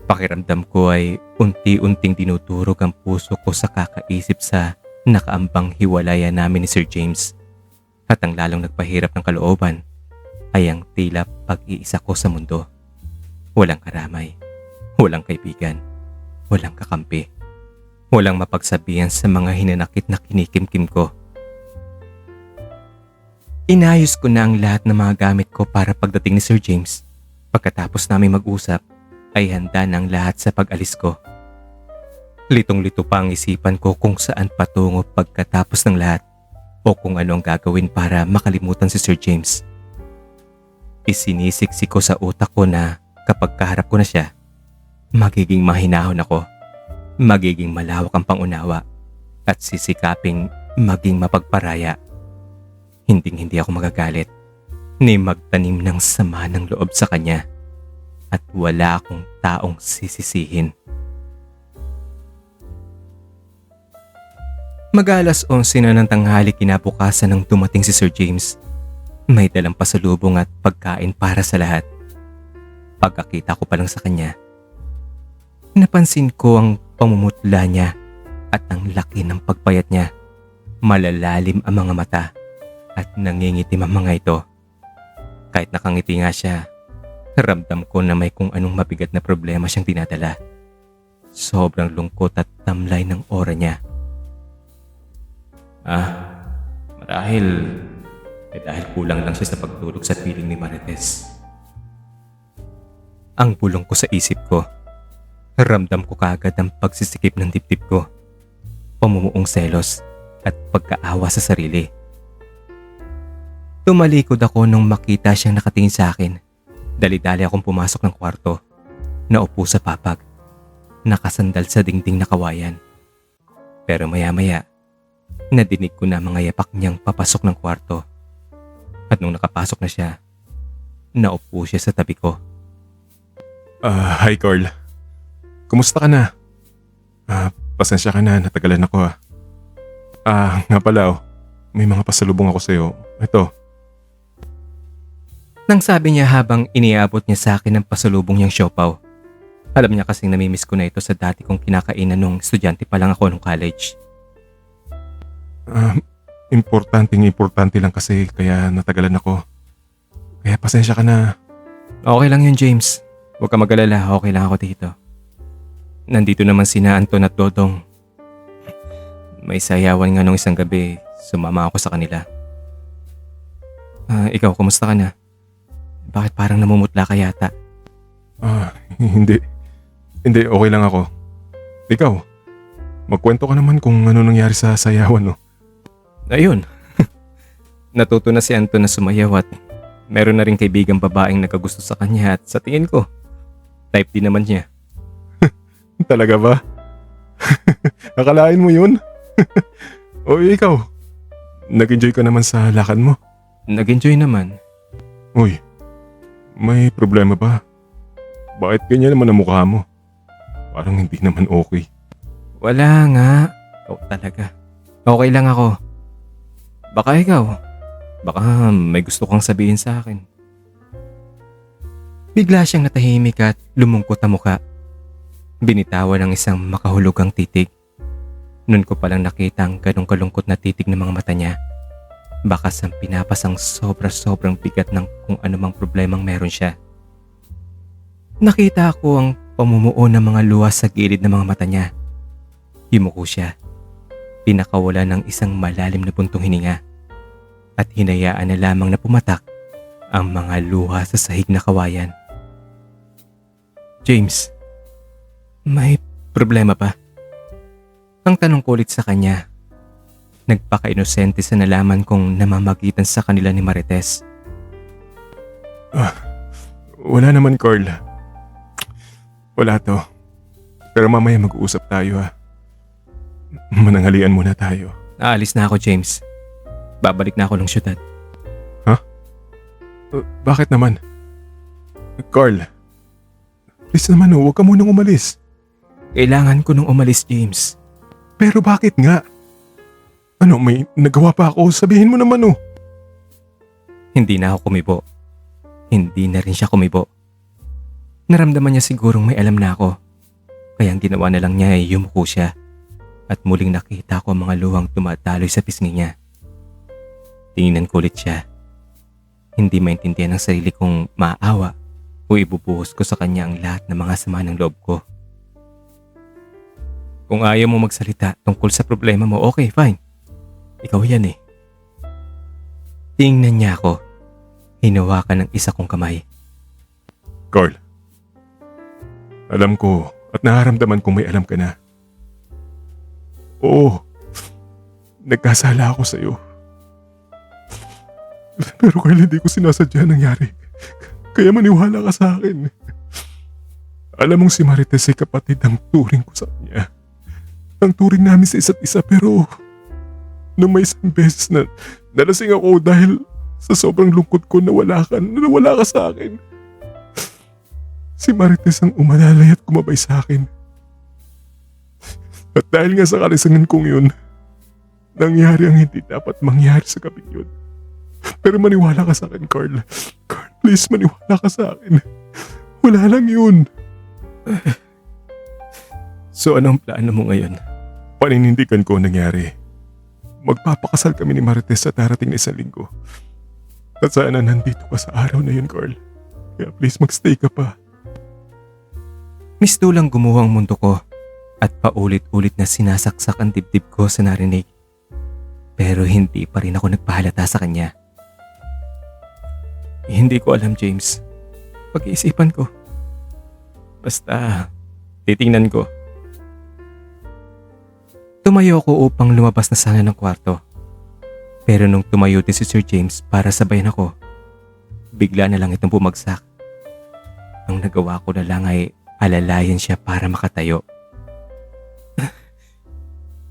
Pakiramdam ko ay unti-unting dinudurog ang puso ko sa kakaisip sa nakaambang hiwalayan namin ni Sir James. At ang lalong nagpahirap ng kalooban ay ang tila pag-iisa ko sa mundo. Walang karamay, walang kaibigan, walang kakampi, walang mapagsabihan sa mga hinanakit na kinikimkim ko. Inayos ko na ang lahat ng mga gamit ko para pagdating ni Sir James. Pagkatapos namin mag-usap, ay handa na ang lahat sa pag-alis ko. Litong-lito pa ang isipan ko kung saan patungo pagkatapos ng lahat o kung ano ang gagawin para makalimutan si Sir James. Isinisiksi ko sa utak ko na kapag kaharap ko na siya, magiging mahinahon ako, magiging malawak ang pangunawa at sisikaping maging mapagparaya. Hinding-hindi ako magagalit ni magtanim ng sama ng loob sa kanya at wala akong taong sisisihin. Mag-alas 11 na ng tanghali kinabukasan nang dumating si Sir James. May dalang pasalubong at pagkain para sa lahat. Pagkakita ko pa lang sa kanya, napansin ko ang pamumutla niya at ang laki ng pagpayat niya. Malalalim ang mga mata at nangingitim ang mga ito. Kahit nakangiti nga siya, ramdam ko na may kung anong mabigat na problema siyang dinadala. Sobrang lungkot at tamlay ng aura niya. Dahil kulang lang siya sa pagtulog sa piling ni Marites. Ang bulong ko sa isip ko. Ramdam ko kaagad ang pagsisikip ng dibdib ko, pamumuong selos at pagkaawa sa sarili. Tumalikod ako nung makita siyang nakatingin sa akin. Dali-dali akong pumasok ng kwarto. Naupo sa papag. Nakasandal sa dingding na kawayan. Pero maya-maya, nadinig ko na mga yapak niyang papasok ng kwarto. At nung nakapasok na siya, naupo siya sa tabi ko. Hi Carl. Kumusta ka na? Pasensya ka na, natagalan ako nga pala may mga pasalubong ako sa'yo. Ito. Nang sabi niya habang iniabot niya sa akin ang pasalubong niyang siopaw. Alam niya kasing namimiss ko na ito sa dati kong kinakainan nung estudyante pa lang ako nung college. Importante lang kasi kaya natagalan ako. Kaya pasensya ka na. Okay lang yun, James. Huwag ka mag-alala, okay lang ako dito. Nandito naman sina Anton at Dodong. May sayawan nga nung isang gabi, sumama ako sa kanila. Ikaw, kumusta ka na? Bakit parang namumutla ka yata? Hindi, okay lang ako. Ikaw, magkwento ka naman kung ano nangyari sa sayawan, no? Ayun. Natuto na si Anton na sumayaw at meron na rin kaibigang babaeng nagkagusto sa kanya at sa tingin ko, type din naman niya. Talaga ba? Akalain mo yun? O ikaw, nag-enjoy ka naman sa lakad mo? Nag-enjoy naman. Uy, may problema ba? Bakit ganyan naman ang mukha mo? Parang hindi naman okay. Wala nga. Ikaw talaga. Okay lang ako. Baka ikaw. Baka may gusto kang sabihin sa akin. Bigla siyang natahimik at lumungkot ang muka. Binitawan ng isang makahulugang titig. Noon ko palang nakita ang ganong kalungkot na titig ng mga mata niya. Bakas ang pinapasang sobrang bigat ng kung anumang problemang meron siya. Nakita ko ang pamumuo ng mga luwas sa gilid ng mga mata niya. Yumuko siya. Pinakawala ng isang malalim na buntong hininga. At hinayaan na lamang na pumatak ang mga luha sa sahig na kawayan. James, may problema ba? Ang tanong ko ulit sa kanya. Nagpaka-inosente sa nalaman kong namamagitan sa kanila ni Marites. Wala naman, Carl. Wala to. Pero mamaya mag-uusap tayo Mananghalian muna tayo. Aalis na ako, James. Babalik na ako ng syudad. Bakit naman? Carl, please naman huwag ka munang umalis. Kailangan ko nung umalis, James. Pero bakit nga? Ano, may nagawa pa ako? Sabihin mo naman Hindi na ako kumibo. Hindi na rin siya kumibo. Naramdaman niya sigurong may alam na ako. Kaya ang ginawa na lang niya ay yumuko siya. At muling nakita ko ang mga luhang tumataloy sa pisngi niya. Tingnan ko ulit siya. Hindi maintindihan ng sarili kong maawa o ibubuhos ko sa kanya ang lahat ng mga sama ng loob ko. Kung ayaw mo magsalita tungkol sa problema mo, okay, fine. Ikaw yan Tingnan niya ako. Hinawakan ng isa kong kamay. Carl, alam ko at nararamdaman kong may alam ka na. Oo, nagkasala ako sa'yo. Pero Carl, hindi ko sinasadya nangyari. Kaya maniwala ka sa akin. Alam mong si Marites ay kapatid ang turing ko sa kanya. Ang turing namin sa isa't isa pero nung may isang beses na nalasing ako dahil sa sobrang lungkot ko na wala ka sa akin. Si Marites ang umalalay at kumabay sa akin. At dahil nga sa kalisangan kong yun, Nangyari ang hindi dapat mangyari sa gabi yun. Pero maniwala ka sa akin, Carl. Carl, please maniwala ka sa akin. Wala lang yun. So anong plano mo ngayon? Paninindigan ko ang nangyari. Magpapakasal kami ni Marites sa darating na 1 linggo. At sana nandito ka sa araw na yun, Carl. Kaya please magstay ka pa. Mistulang gumuho ang mundo ko at paulit-ulit na sinasaksak ang dibdib ko sa narinig. Pero hindi pa rin ako nagpahalata sa kanya. Hindi ko alam, James. Pag-iisipan ko. Basta, titingnan ko. Tumayo ako upang lumabas na sana ng kwarto. Pero nung tumayo din si Sir James para sabayan ako, bigla na lang itong bumagsak. Ang nagawa ko na lang ay alalayan siya para makatayo.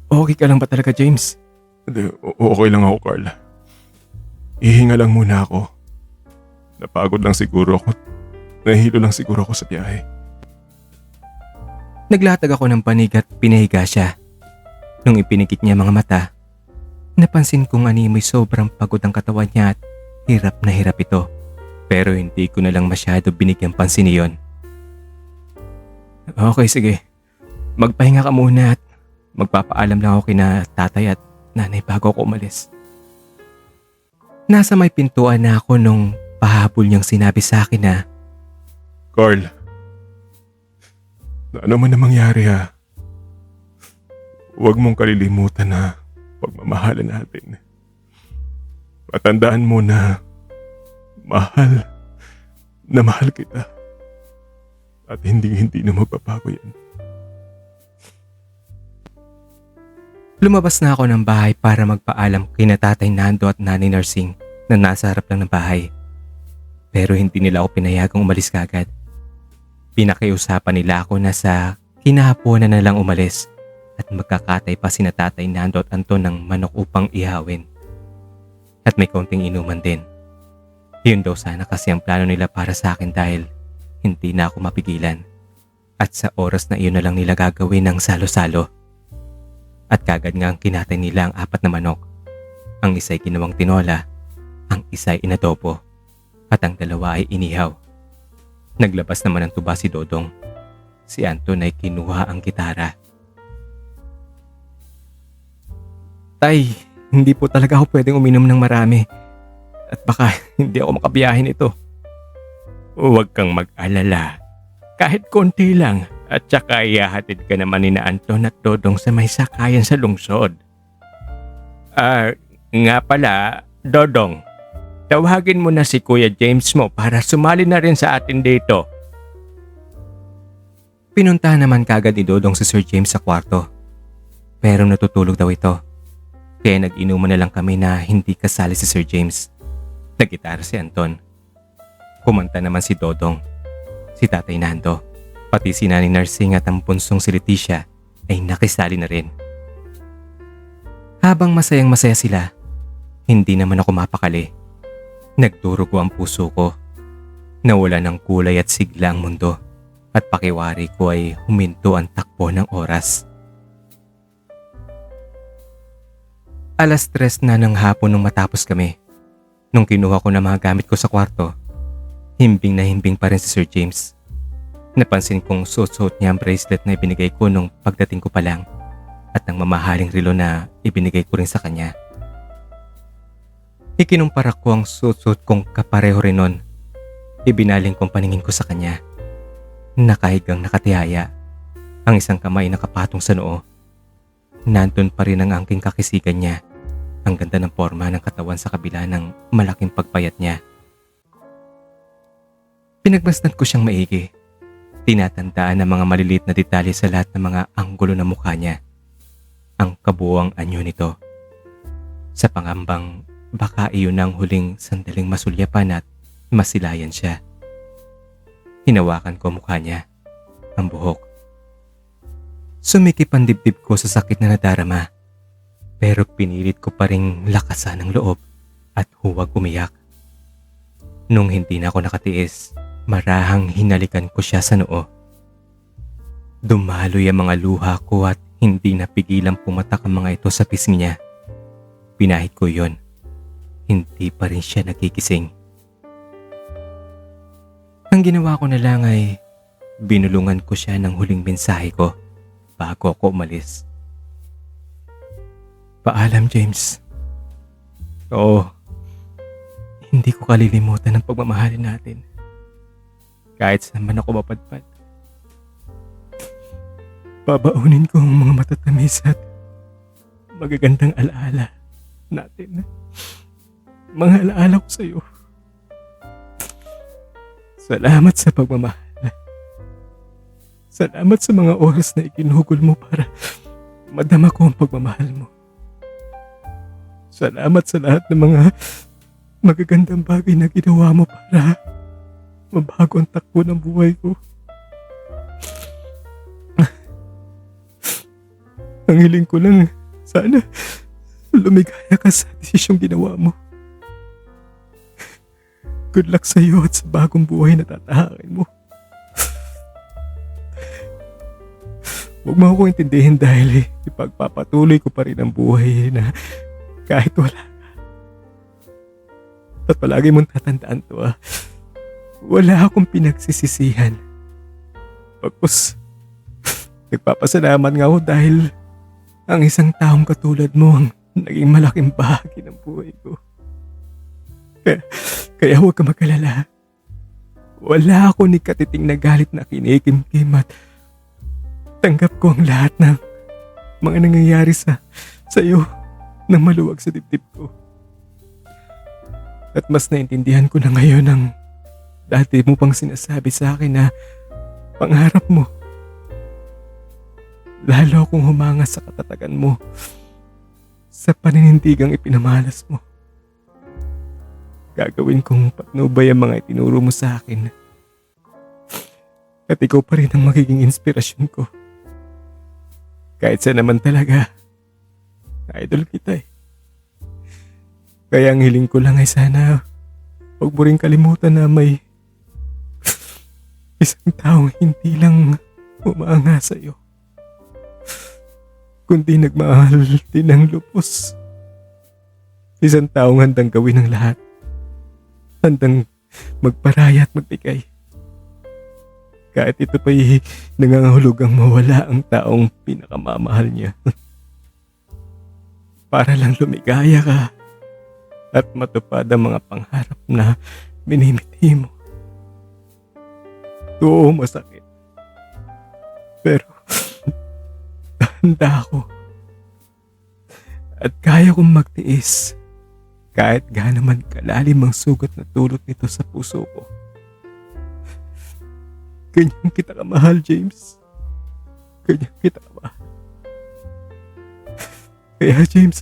Okay ka lang ba talaga, James? Hindi, okay lang ako, Carl. Ihinga lang muna ako. Napagod lang siguro ako. Nahihilo lang siguro ako sa biyahe. Naglatag ako ng panig at pinahiga siya. Nung ipinikit niya mga mata, napansin kong animoy sobrang pagod ang katawan niya at hirap na hirap ito. Pero hindi ko na lang masyado binigyang pansin iyon. Okay, sige. Magpahinga ka muna at magpapaalam lang ako kina tatay at nanay bago ako umalis. Nasa may pintuan na ako nung pahabol niyang sinabi sa akin na, Carl, na ano man na mangyari ha, huwag mong kalilimutan na pagmamahalan natin. Patandaan mo na mahal kita. At hindi na magbabago yan. lumabas na ako ng bahay para magpaalam kina Tatay Nando at Nanay Nursing na nasa harap lang ng bahay. Pero hindi nila ako pinayagang umalis kagad. Pinakiusapan nila ako na sa kinahaponan na lang umalis at magkakatay pa sina Tatay Nando at Anton ng manok upang ihawin. At may kaunting inuman din. Yun daw sana kasi ang plano nila para sa akin dahil hindi na ako mapigilan. At sa oras na iyon na lang nila gagawin ng salo-salo. At kagad nga ang kinatay nila ang 4 na manok. Ang isa'y ginawang tinola, ang isa'y inadobo, at ang 2 ay inihaw. Naglabas naman ng tuba si Dodong. Si Anton ay kinuha ang gitara. Tay, hindi po talaga ako pwedeng uminom ng marami. At baka hindi ako makabiyahin ito. Huwag kang mag-alala. Kahit konti lang at saka ihahatid ka naman ni na Anton at Dodong sa may sakayan sa lungsod. Nga pala, Dodong, tawagin mo na si Kuya James mo para sumali na rin sa atin dito. Pinuntahan naman kagad ni Dodong si Sir James sa kwarto. Pero natutulog daw ito. Kaya nag-inuman na lang kami na hindi kasali si Sir James. Nagitara si Anton. Kumanta naman si Dodong, si Tatay Nando, pati si Nanay Nursing at ang punsong si Leticia ay nakisali na rin. Habang masayang-masaya sila, hindi naman ako mapakali. Nagdurugo ang puso ko. Nawala ng kulay at sigla ang mundo at pakiwari ko ay huminto ang takbo ng oras. 3:00 na ng hapon nung matapos kami. Nung kinuha ko na mga gamit ko sa kwarto, himbing na himbing pa rin si Sir James. Napansin kong suot-suot niya ang bracelet na ibinigay ko nung pagdating ko pa lang at ang mamahaling relo na ibinigay ko rin sa kanya. Ikinumpara ko ang suot-suot kong kapareho rin nun. Ibinaling kong paningin ko sa kanya. Nakahigang nakatihaya. Ang isang kamay nakapatong sa noo. Nandun pa rin ang angking kakisigan niya. Ang ganda ng forma ng katawan sa kabila ng malaking pagpayat niya. Pinagmasdan ko siyang maigi. Tinatandaan ang mga maliliit na detalye sa lahat ng mga anggulo ng mukha niya. Ang kabuuang anyo nito. Sa pangambang baka iyon ang huling sandaling masulyapan at masilayan siya. Hinawakan ko ang mukha niya, ang buhok. Sumikip ang dibdib ko sa sakit na nadarama. Pero pinilit ko pa ring lakasan ang loob at huwag umiyak. Nung hindi na ako nakatiis, marahang hinalikan ko siya sa noo. Dumaloy ang mga luha ko at hindi napigilang pumatak ang mga ito sa pisngi niya. pinahid ko yon, hindi pa rin siya nagigising. Ang ginawa ko na lang ay binulungan ko siya ng huling mensahe ko bago ako umalis. Paalam, James. Oo, hindi ko kalilimutan ang pagmamahalin natin. Kahit saan man ako mapadpad. Babaunin ko ang mga matatamis at magagandang alaala natin. Mga alaala ko sa iyo. Salamat sa pagmamahal. Salamat sa mga oras na ikinugol mo para madama ko ang pagmamahal mo. Salamat sa lahat ng mga magagandang bagay na ginawa mo para mabago ang takbo ng buhay ko. Ang hiling ko lang, sana lumigaya ka sa desisyong ginawa mo. Good luck sa iyo at sa bagong buhay na tatahakin mo. Huwag mo ako intindihin dahil ipagpapatuloy ko pa rin ang buhay na kahit wala ka. At palagi mong tatandaan to wala akong pinagsisisihan. Pagpus, nagpapasalamat nga ako dahil ang isang taong katulad mo ang naging malaking bahagi ng buhay ko. Kaya huwag ka mag-alala. Wala ako ni katiting na galit na kinikimkim at tanggap ko ang lahat ng mga nangyayari sa iyo nang maluwag sa dibdib ko. At mas naintindihan ko na ngayon ang dati mo pang sinasabi sa akin na pangarap mo. Lalo akong humanga sa katatagan mo, sa paninindigang ipinamalas mo. Gagawin kong patnubay ang mga itinuro mo sa akin. At ikaw pa rin ang magiging inspirasyon ko. Kahit saan naman talaga, idol kita eh. Kaya ang hiling ko lang ay sana huwag mo rin kalimutan na may isang taong hindi lang umaanga sa iyo, kundi nagmahal din ng lubos. Isang taong handang gawin ang lahat. Handang magparaya at magbigay. Kahit ito pa'y nangangahulugang mawala ang taong pinakamamahal niya. Para lang lumigaya ka at matupad ang mga pangarap na minimiti mo. Oo, masakit. Pero handa ako. At kaya kong magtiis kahit gaano man kalalim ang sugat na dulot nito sa puso ko. Ganyan kita kamahal, James. Ganyan kita kamahal. Kaya James,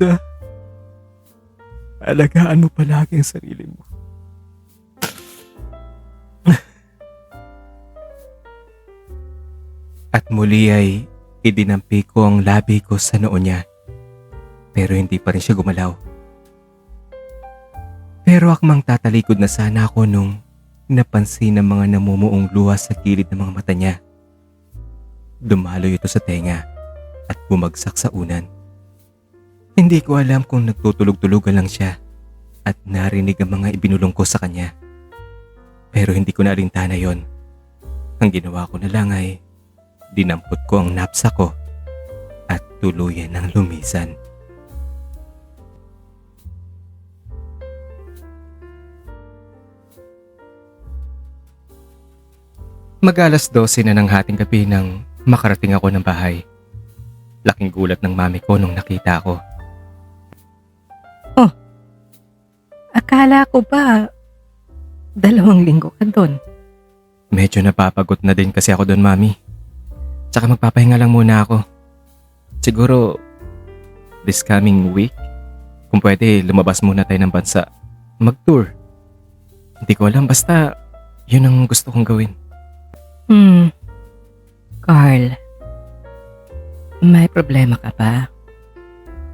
alagaan mo palagi ang sarili mo. At muli ay idinampi ko ang labi ko sa noo niya. Pero hindi pa rin siya gumalaw. Pero akmang tatalikod na sana ako nung napansin ang mga namumuong luha sa gilid ng mga mata niya. Dumaloy ito sa tenga at bumagsak sa unan. Hindi ko alam kung nagtutulog-tulugan lang siya at narinig ang mga ibinulong ko sa kanya. Pero hindi ko na alintana yon. Ang ginawa ko na lang ay dinampot ko ang napsa ko at tuluyan ng lumisan. Mag-alas 12 na ng hating gabi nang makarating ako ng bahay. Laking gulat ng mami ko nung nakita ako. Akala ko ba 2 linggo ka doon? Medyo napapagod na din kasi ako doon, mami. Tsaka magpapahinga lang muna ako. Siguro this coming week, kung pwede lumabas muna tayo ng bansa. Mag-tour. Hindi ko alam, basta yun ang gusto kong gawin. Carl, may problema ka ba?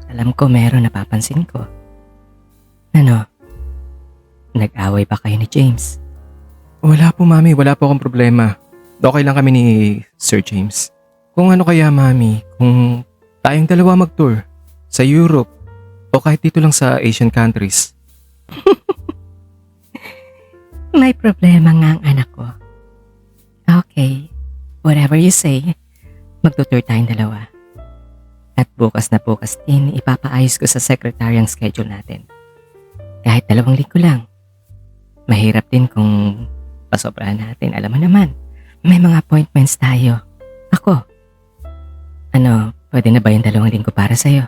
Alam ko meron, napapansin ko. Ano? Nag-away ba kayo ni James? Wala po, mami. Wala po akong problema. Okay lang kami ni Sir James. Kung ano kaya, mami, kung tayong dalawa mag-tour sa Europe O kahit dito lang sa Asian countries. May problema nga ang anak ko. Okay, whatever you say, magtutur tayong dalawa. At bukas na bukas din, ipapaayos ko sa secretary ang schedule natin. Kahit 2 linggo lang. Mahirap din kung pasobrahan natin. Alam mo naman, may mga appointments tayo. Ako. Ano, pwede na ba yung 2 linggo para sa'yo?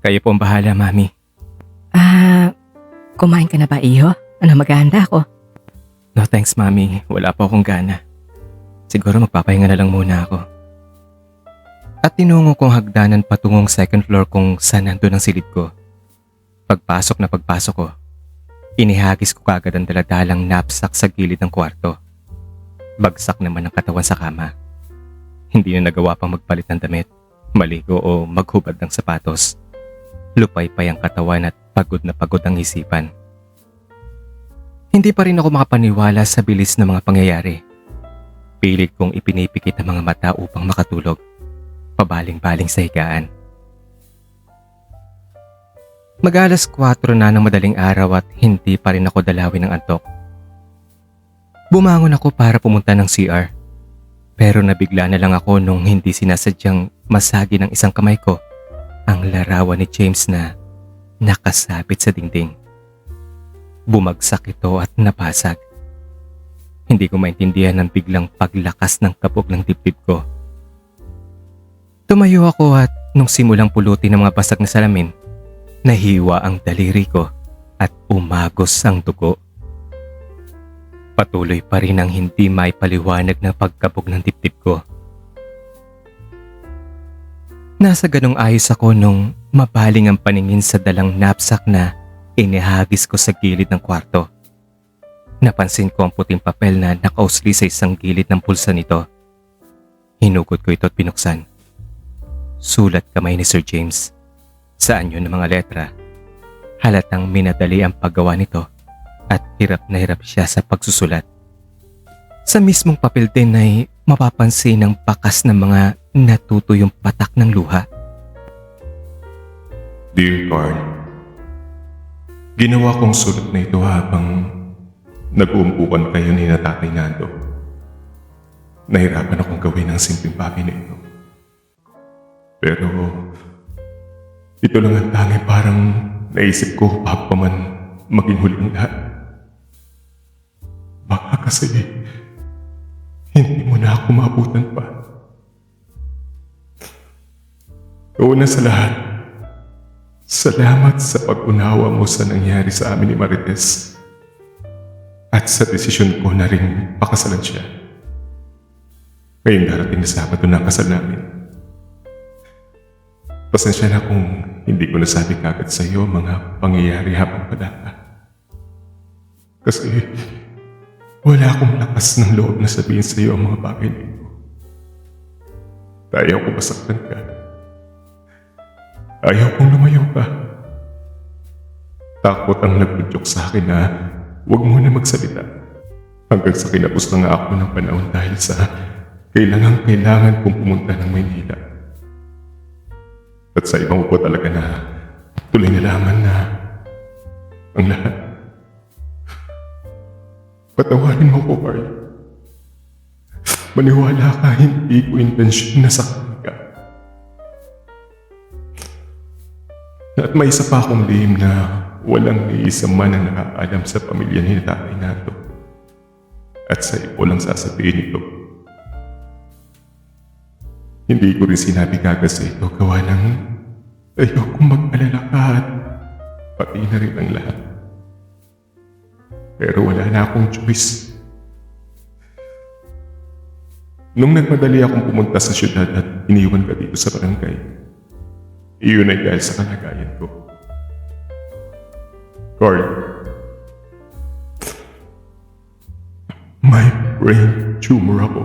Kayo po ang bahala, Mami. Kumain ka na ba, Iho? Ano, maghahanda ako? No thanks, Mami. Wala po akong gana. Siguro magpapahinga na lang muna ako. At tinungo kong hagdanan patungong second floor kung saan nandun ang silid ko. Pagpasok ko, inihagis ko kaagad ang daladalang knapsack sa gilid ng kwarto. Bagsak naman ang katawan sa kama. Hindi na nagawa pang magpalit ng damit, maligo o maghubad ng sapatos. Lupay-pay ang katawan at pagod na pagod ang isipan. Hindi pa rin ako makapaniwala sa bilis ng mga pangyayari. Pilit kong ipinipikit ang mga mata upang makatulog. Pabaling-baling sa higaan. Mag-alas 4 na ng madaling araw at hindi pa rin ako dalawin ng antok. Bumangon ako para pumunta ng CR. Pero nabigla na lang ako nung hindi sinasadyang masagi ng isang kamay ko ang larawan ni James na nakasabit sa dingding. Bumagsak ito at napasag. Hindi ko maintindihan ang biglang paglakas ng kabog ng dibdib ko. Tumayo ako at nung simulang pulutin ng mga basag na salamin, nahiwa ang daliri ko at umagos ang dugo. Patuloy pa rin ang hindi maipaliwanag na pagkabog ng dibdib ko. Nasa ganong ayos ako nung mabaling ang paningin sa dalang knapsack na inihagis ko sa gilid ng kwarto. Napansin ko ang puting papel na nakausli sa isang gilid ng pulsa nito. Hinugot ko ito at binuksan. Sulat kamay ni Sir James. Sa anyo ng mga letra, halatang minadali ang paggawa nito at hirap na hirap siya sa pagsusulat. Sa mismong papel din ay mapapansin ang bakas ng mga natutuyong patak ng luha. Dear Carl, ginawa kong sulat na ito habang nag-uumpukan kayo ni na Tatay Nando. Nahirapan akong gawin ang simpleng bagay na ito. Pero ito lang ang tanging parang naisip ko bago pa man maging huli ang lahat. Baka kasi hindi mo na ako maabutan pa. Una sa lahat, salamat sa pag-unawa mo sa nangyari sa amin ni Marites at sa desisyon ko na rin pakasalan siya. Ngayon darating na Sabado na ang kasal namin. Pasensya na kung hindi ko nasabi kagad sa iyo mga pangyayari habang padata. Kasi wala akong lakas ng loob na sabihin sa iyo ang mga bagay na ito. Ayaw ko masaktan ka. Ayaw kong lumayo ka. Takot ang nagpudyok sa akin na huwag mo na magsalita. Hanggang sa kinapos na nga ako ng panahon dahil sa kailangan kong pumunta ng Maynila. At sa ibang po talaga na tuloy nalaman na ang lahat. Patawarin mo ko, Carl. Maniwala ka, hindi ko intensyon na saktan ka. At may isa pa akong lihim na walang iisa man ang nakakaalam sa pamilya ni Tatay Nato. At sa iyo lang sasabihin ito. Hindi ko rin sinabi kagad sa ito gawa ng ayokong mag-alala ka at pati na rin ang lahat. Pero wala na akong choice. Nung nagmadali akong pumunta sa syudad at iniwan ka dito sa barangay, iyon ay dahil sa kalagayan ko. Carl, may brain tumor ako.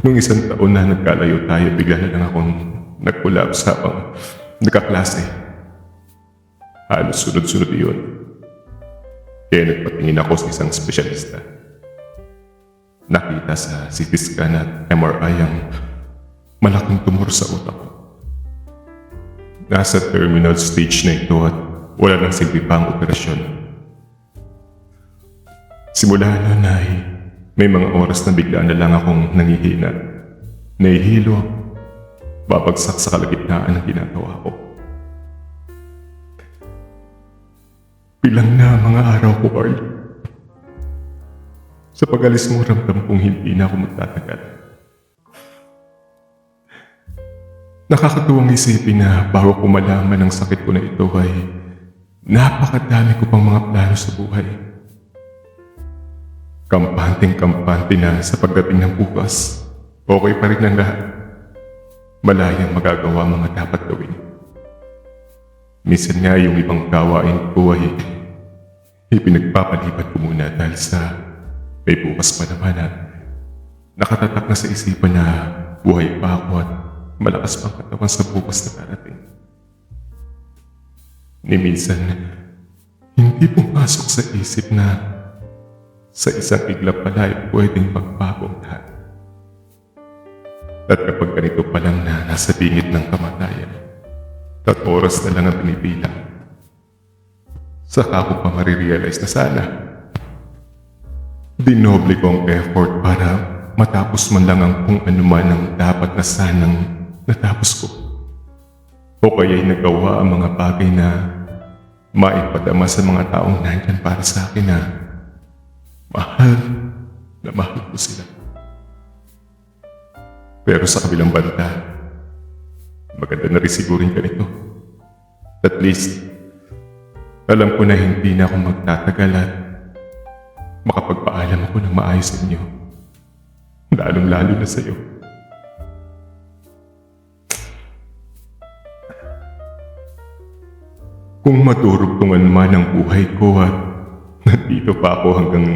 Nung isang taon na nagkalayo tayo, bigla na lang akong nag-collapse habang nagkaklase. Halos sunod-sunod iyon. Kaya nagpatingin ako sa isang espesyalista. Nakita sa CT scan at MRI ang malaking tumor sa utak ko. Nasa terminal stage na ito at wala nang silbi pa ang operasyon. Simula noon ay may mga oras na biglaan na lang akong nangihina, nahihilo, babagsak sa kalagitnaan ng ginagawa ko. Bilang na ang mga araw ko, Carl. Sa pag-alis mo, ramdam kong hindi na ako magtatagal. Nakakatuwang isipin na bago ko malaman ang sakit ko na ito ay napakadami ko pang mga plano sa buhay. Kampanteng-kampante na sa pagdating ng bukas, okay pa rin ang lahat. Malayang magagawa ang mga dapat gawin. Minsan nga yung ibang gawain ko ay ipinagpapalipat ko muna dahil sa may bukas pa naman at nakatatak na sa isipan na buhay pa ako at malakas pang katawan sa bukas na darating. Ni minsan, hindi pumasok sa isip na sa isang iglap pala ay pwedeng magbago ang lahat. At kapag ganito pa lang na nasa bingit ng kamatayan, at oras na lang ang pinipilang, saka ko pa marirealize na sana dinoble ko ang effort para matapos man lang ang kung ano man ang dapat na sanang natapos ko. O kaya'y nagawa ang mga bagay na maipadama sa mga taong nandyan para sa akin na mahal ko sila. Pero sa kabilang banda, maganda na rin siguro yung ganito. At least, alam ko na hindi na ako magtatagal at makapagpaalam ako ng maayos sa inyo. Lalong-lalo na sa iyo. Kung madurugtungan man ang buhay ko at nandito pa ako hanggang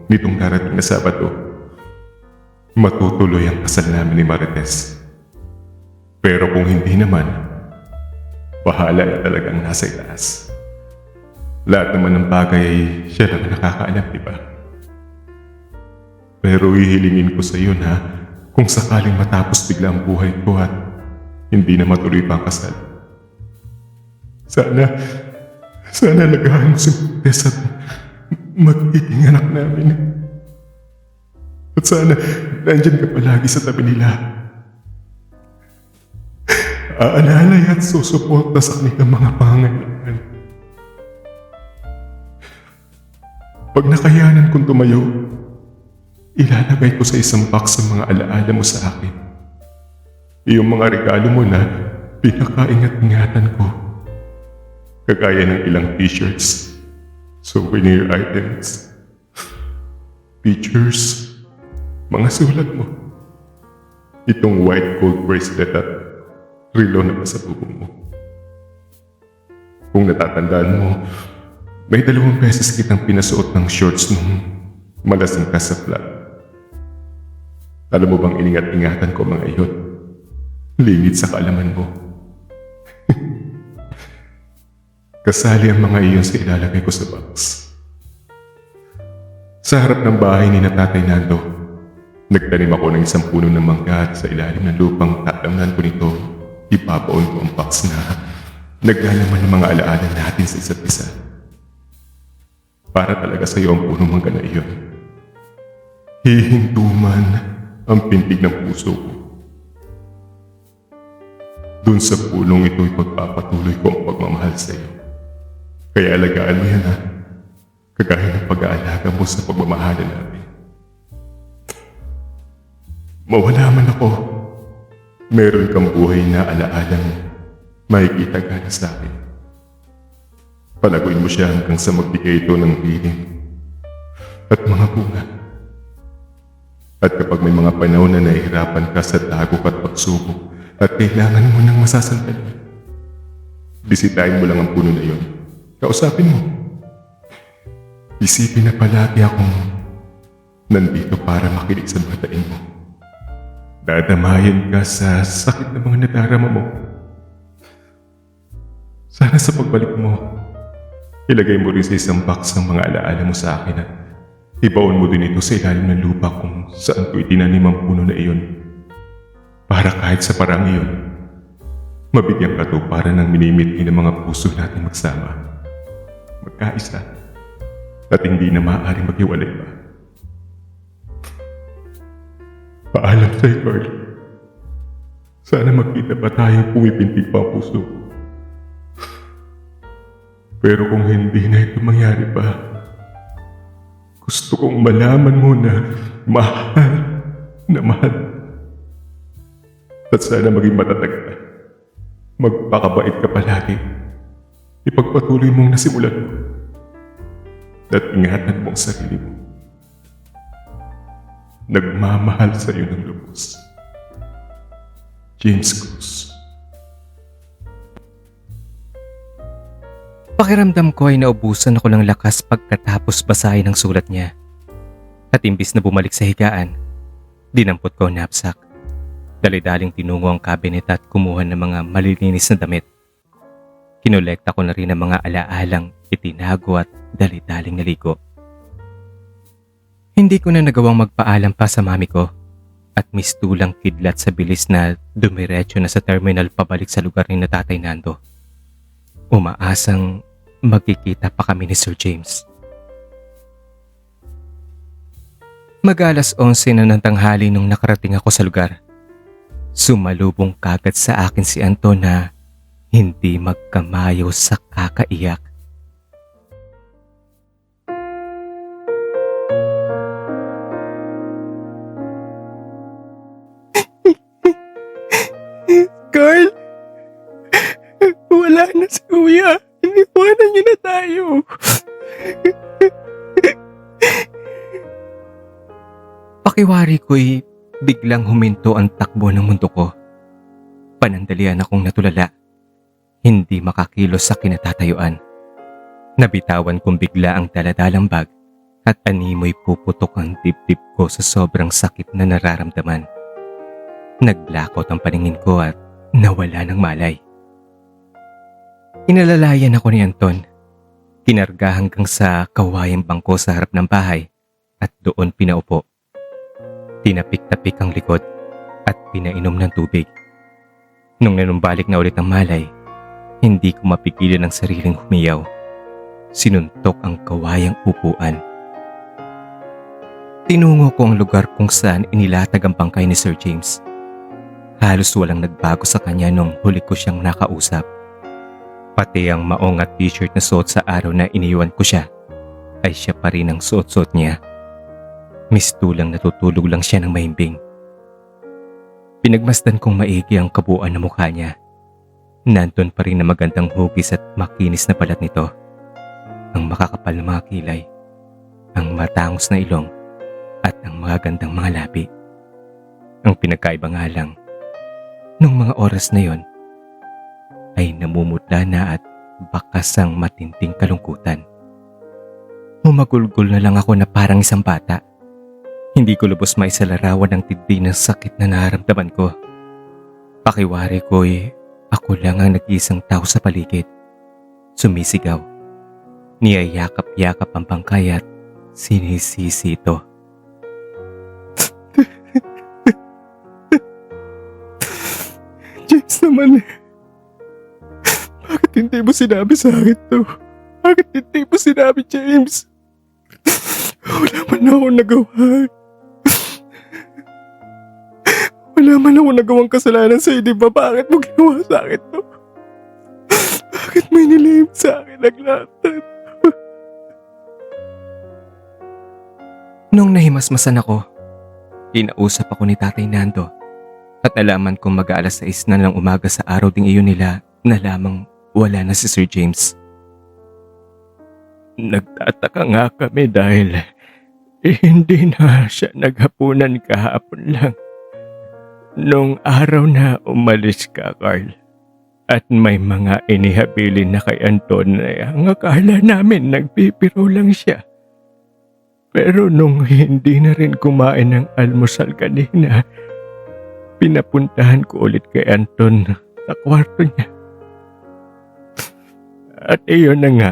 nitong darating na Sabado, matutuloy ang kasal namin ni Marites. Pero kung hindi naman, bahala na talagang nasa itaas. Lahat naman ng bagay ay siya lang nakakaalam, di ba? Pero hihilingin ko sa iyo na kung sakaling matapos bigla ang buhay ko at hindi na matuloy pa ang kasal. Sana nagahan mo si Marites at magiging anak namin. At sana nandyan ka palagi sa tabi nila. Aalalay at susuporta sa kanilang mga pangangailangan. Pag nakayanan kong tumayo, ilalagay ko sa isang box ang mga alaala mo sa akin. Yung mga regalo mo na pinakaingat-ingatan ko. Kagaya ng ilang t-shirts, souvenir items, pictures, mga sulat mo. Itong white gold bracelet at relo na sa bubong mo. Kung natatandaan mo, may 2 beses kitang pinasuot ng shorts nung malasing ka sa flat. Alam mo bang iningat-ingatan ko mga iyon? Limit sa kaalaman mo. Kasali ang mga iyon sa ilalagay ko sa box. Sa harap ng bahay ni Tatay Nando, nagtanim ako ng isang puno ng mangga at sa ilalim ng lupang tatamnan ko nito, ipapaon ko ang box na naglalaman ng mga alaala natin sa isa't isa. Para talaga sa iyo ang punong mangga na iyon. Hihinto man ang pintig ng puso ko. Doon sa punong ito ipagpapatuloy ko ang pagmamahal sa iyo. Kaya alagaan mo yan ha. Kagaya ng pag-aalaga mo sa pagmamahalan natin. Mawala man ako, meron kang buhay na alaalang makikita gana sa akin. Palaguin mo siya hanggang sa magbigay ito ng hiling at mga bunga. At kapag may mga panahon na nahihirapan ka sa dagok at pagsubok at kailangan mo ng masasandalan, bisitahin mo lang ang puno na iyon. Kausapin mo. Isipin na palagi akong nandito para makinig sa batain mo. Dadamayan ka sa sakit ng mga nadarama mo. Sana sa pagbalik mo, ilagay mo rin sa isang box ang mga alaala mo sa akin at ibaon mo din ito sa ilalim ng lupa kung saan ko itinanim ang puno na iyon. Para kahit sa parang iyon, mabigyan katuparan ng minimiti ng mga puso natin magsama, magkaisa, at hindi na maaaring maghiwalay pa. Paalam sa'yo, Carl. Sana magkita pa tayong pumipintig pa ang puso. Pero kung hindi na ito mangyari pa, gusto kong malaman mo na mahal na mahal. At sana maging matatag ka. Magpakabait ka palagi. Ipagpatuloy mong nasimulan mo. At ingatan mo ang sarili mo. Nagmamahal sa iyo ng lubos. James Cruz. Pakiramdam ko ay naubusan ako ng lakas pagkatapos basahin ang sulat niya. At imbis na bumalik sa higaan, dinampot ko ang knapsack. Dali-daling tinungo ang cabinet at kumuha ng mga malilinis na damit. Kinolekta ko na rin ang mga alaalang itinago at dali-daling naligo. Hindi ko na nagawang magpaalam pa sa mami ko at mistulang kidlat sa bilis na dumiretso na sa terminal pabalik sa lugar ni na Tatay Nando. Umaasang magkikita pa kami ni Sir James. Mag-alas 11 na ng tanghali nung nakarating ako sa lugar. Sumalubong kagad sa akin si Anton na hindi magkamayo sa kakaiyak. Carl, wala na si Kuya. Iniwanan niyo na tayo. Pakiwari ko'y biglang huminto ang takbo ng mundo ko. Panandalian akong natulala. Hindi makakilos sa kinatatayuan. Nabitawan kong bigla ang daladalang bag at animoy puputok ang dibdib ko sa sobrang sakit na nararamdaman. Nag-blackout ang paningin ko at nawala ng malay. Inalalayan ako ni Anton. Kinarga hanggang sa kawayang bangko sa harap ng bahay at doon pinaupo. Tinapik-tapik ang likod at pinainom ng tubig. Nung nanumbalik na ulit ang malay, hindi ko mapigilan ang sariling humiyaw. Sinuntok ang kawayang upuan. Tinungo ko ang lugar kung saan inilatag ang bangkay ni Sir James. Halos walang nagbago sa kanya nung huli ko siyang nakausap. Pati ang maong at t-shirt na suot sa araw na iniwan ko siya, ay siya pa rin ang suot-suot niya. Mistulang natutulog lang siya ng mahimbing. Pinagmasdan kong maigi ang kabuuan ng mukha niya. Nandun pa rin na magandang hugis at makinis na balat nito. Ang makakapal na mga kilay, ang matangos na ilong, at ang magagandang mga labi. Ang pinagkaiba nga lang, nung mga oras na yon, ay namumutla na at bakas ang matinding kalungkutan. Humagulgol na lang ako na parang isang bata. Hindi ko lubos maisalarawan ang tindi ng sakit na nararamdaman ko. Pakiwari ko'y ako lang ang nag-iisang tao sa paligid. Sumisigaw. Niyayakap-yakap ang bangkay at sinisisi ito. James naman, bakit hindi mo sinabi sa akin to? Bakit hindi mo sinabi, James? Wala man ako nagawa. Wala man ako nagawang kasalanan sa'yo, di ba? Bakit mo ginawa sa akin to? Bakit mo inilihim sa akin ang lahat? Nung nahimasmasan ako, kinausap ako ni Tatay Nando at nalaman kong mag-aalas 6 na ng umaga sa araw ding iyon nila na lamang wala na si Sir James. Nagtataka nga kami dahil hindi na siya naghapunan kahapon lang. Nung araw na umalis ka, Carl, at may mga inihabilin na kay Anton na ang akala namin nagbibiro lang siya. Pero nung hindi na rin kumain ng almusal kanina, pinapuntahan ko ulit kay Anton sa kwarto niya. At iyon na nga,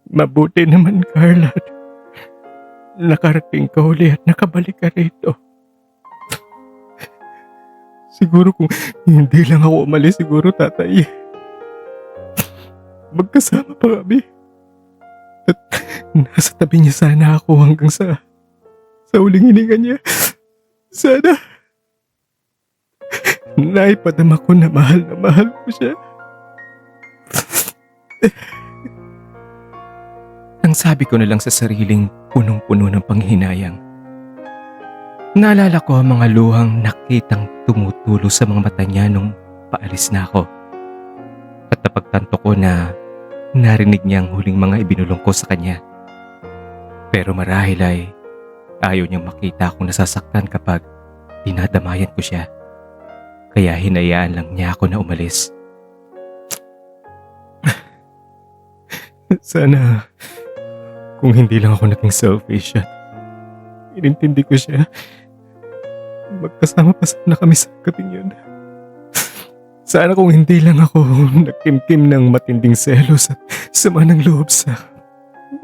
mabuti naman, Carl, at nakarating ka uli at nakabalik ka rito. Siguro kung hindi lang ako umalis, siguro tatay. Magkasama pa kami. At nasa tabi niya sana ako hanggang sa huling hininga niya. Sana naipadama ko na mahal ko siya. Ang sabi ko na lang sa sariling punong-puno ng panghinayang. Naalala ko ang mga luhang nakitang tumutulo sa mga mata niya nung paalis na ako. At napagtanto ko na narinig niya ang huling mga ibinulong ko sa kanya. Pero marahil ay ayaw niyang makita akong nasasaktan kapag dinadamayan ko siya. Kaya hinayaan lang niya ako na umalis. Sana kung hindi lang ako naging selfish at inintindi ko siya, magkasama pa sana kami sa gabing yun. Sana kung hindi lang ako nagkimkim ng matinding selos at sama ng loob sa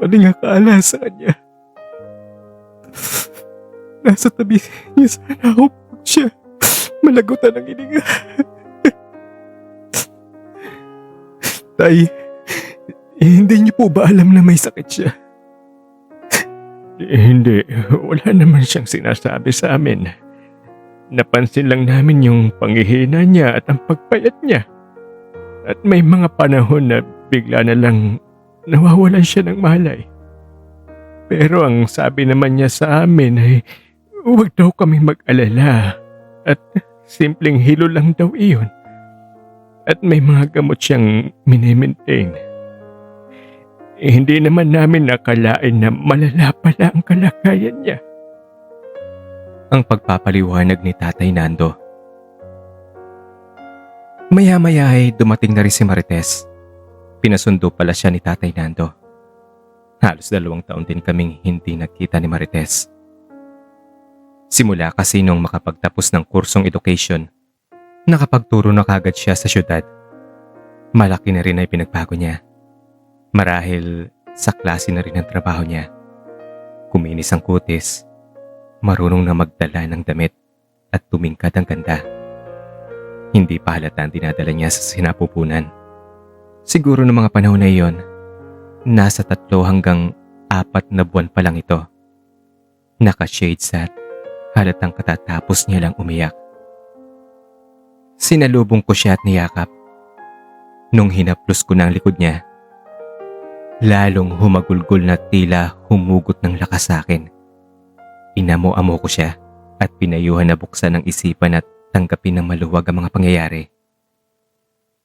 maling akala sa kanya. Nasa tabi niya sana ako pag siya malagutan ng hininga. Tay, hindi niyo po ba alam na may sakit siya? Hindi, wala naman siyang sinasabi sa amin. Napansin lang namin yung panghihina niya at ang pagpayat niya. At may mga panahon na bigla na lang nawawalan siya ng malay. Pero ang sabi naman niya sa amin ay huwag daw kami mag-alala at simpleng hilo lang daw iyon. At may mga gamot siyang minimaintain. Hindi naman namin nakalain na malala pala ang kalagayan niya. Ang pagpapaliwanag ni Tatay Nando. Maya-maya ay dumating na rin si Marites. Pinasundo pala siya ni Tatay Nando. Halos 2 taon din kaming hindi nagkita ni Marites. Simula kasi nung makapagtapos ng kursong education, nakapagturo na kagad siya sa syudad. Malaki na rin ay pinagbago niya. Marahil sa klase na rin ang trabaho niya. Kuminis ang kutis, marunong na magdala ng damit at tumingkad ang ganda. Hindi pa halata ang dinadala niya sa sinapupunan. Siguro ng mga panahon na iyon, nasa 3 hanggang 4 na buwan pa lang ito. Naka-shades at halatang katatapos niya lang umiyak. Sinalubong ko siya at niyakap. Nung hinaplos ko na ang likod niya, lalong humagulgol na tila humugot ng lakas sa akin. Inamo-amo ko siya at pinayuhan na buksan ang isipan at tanggapin ng maluwag ang mga pangyayari.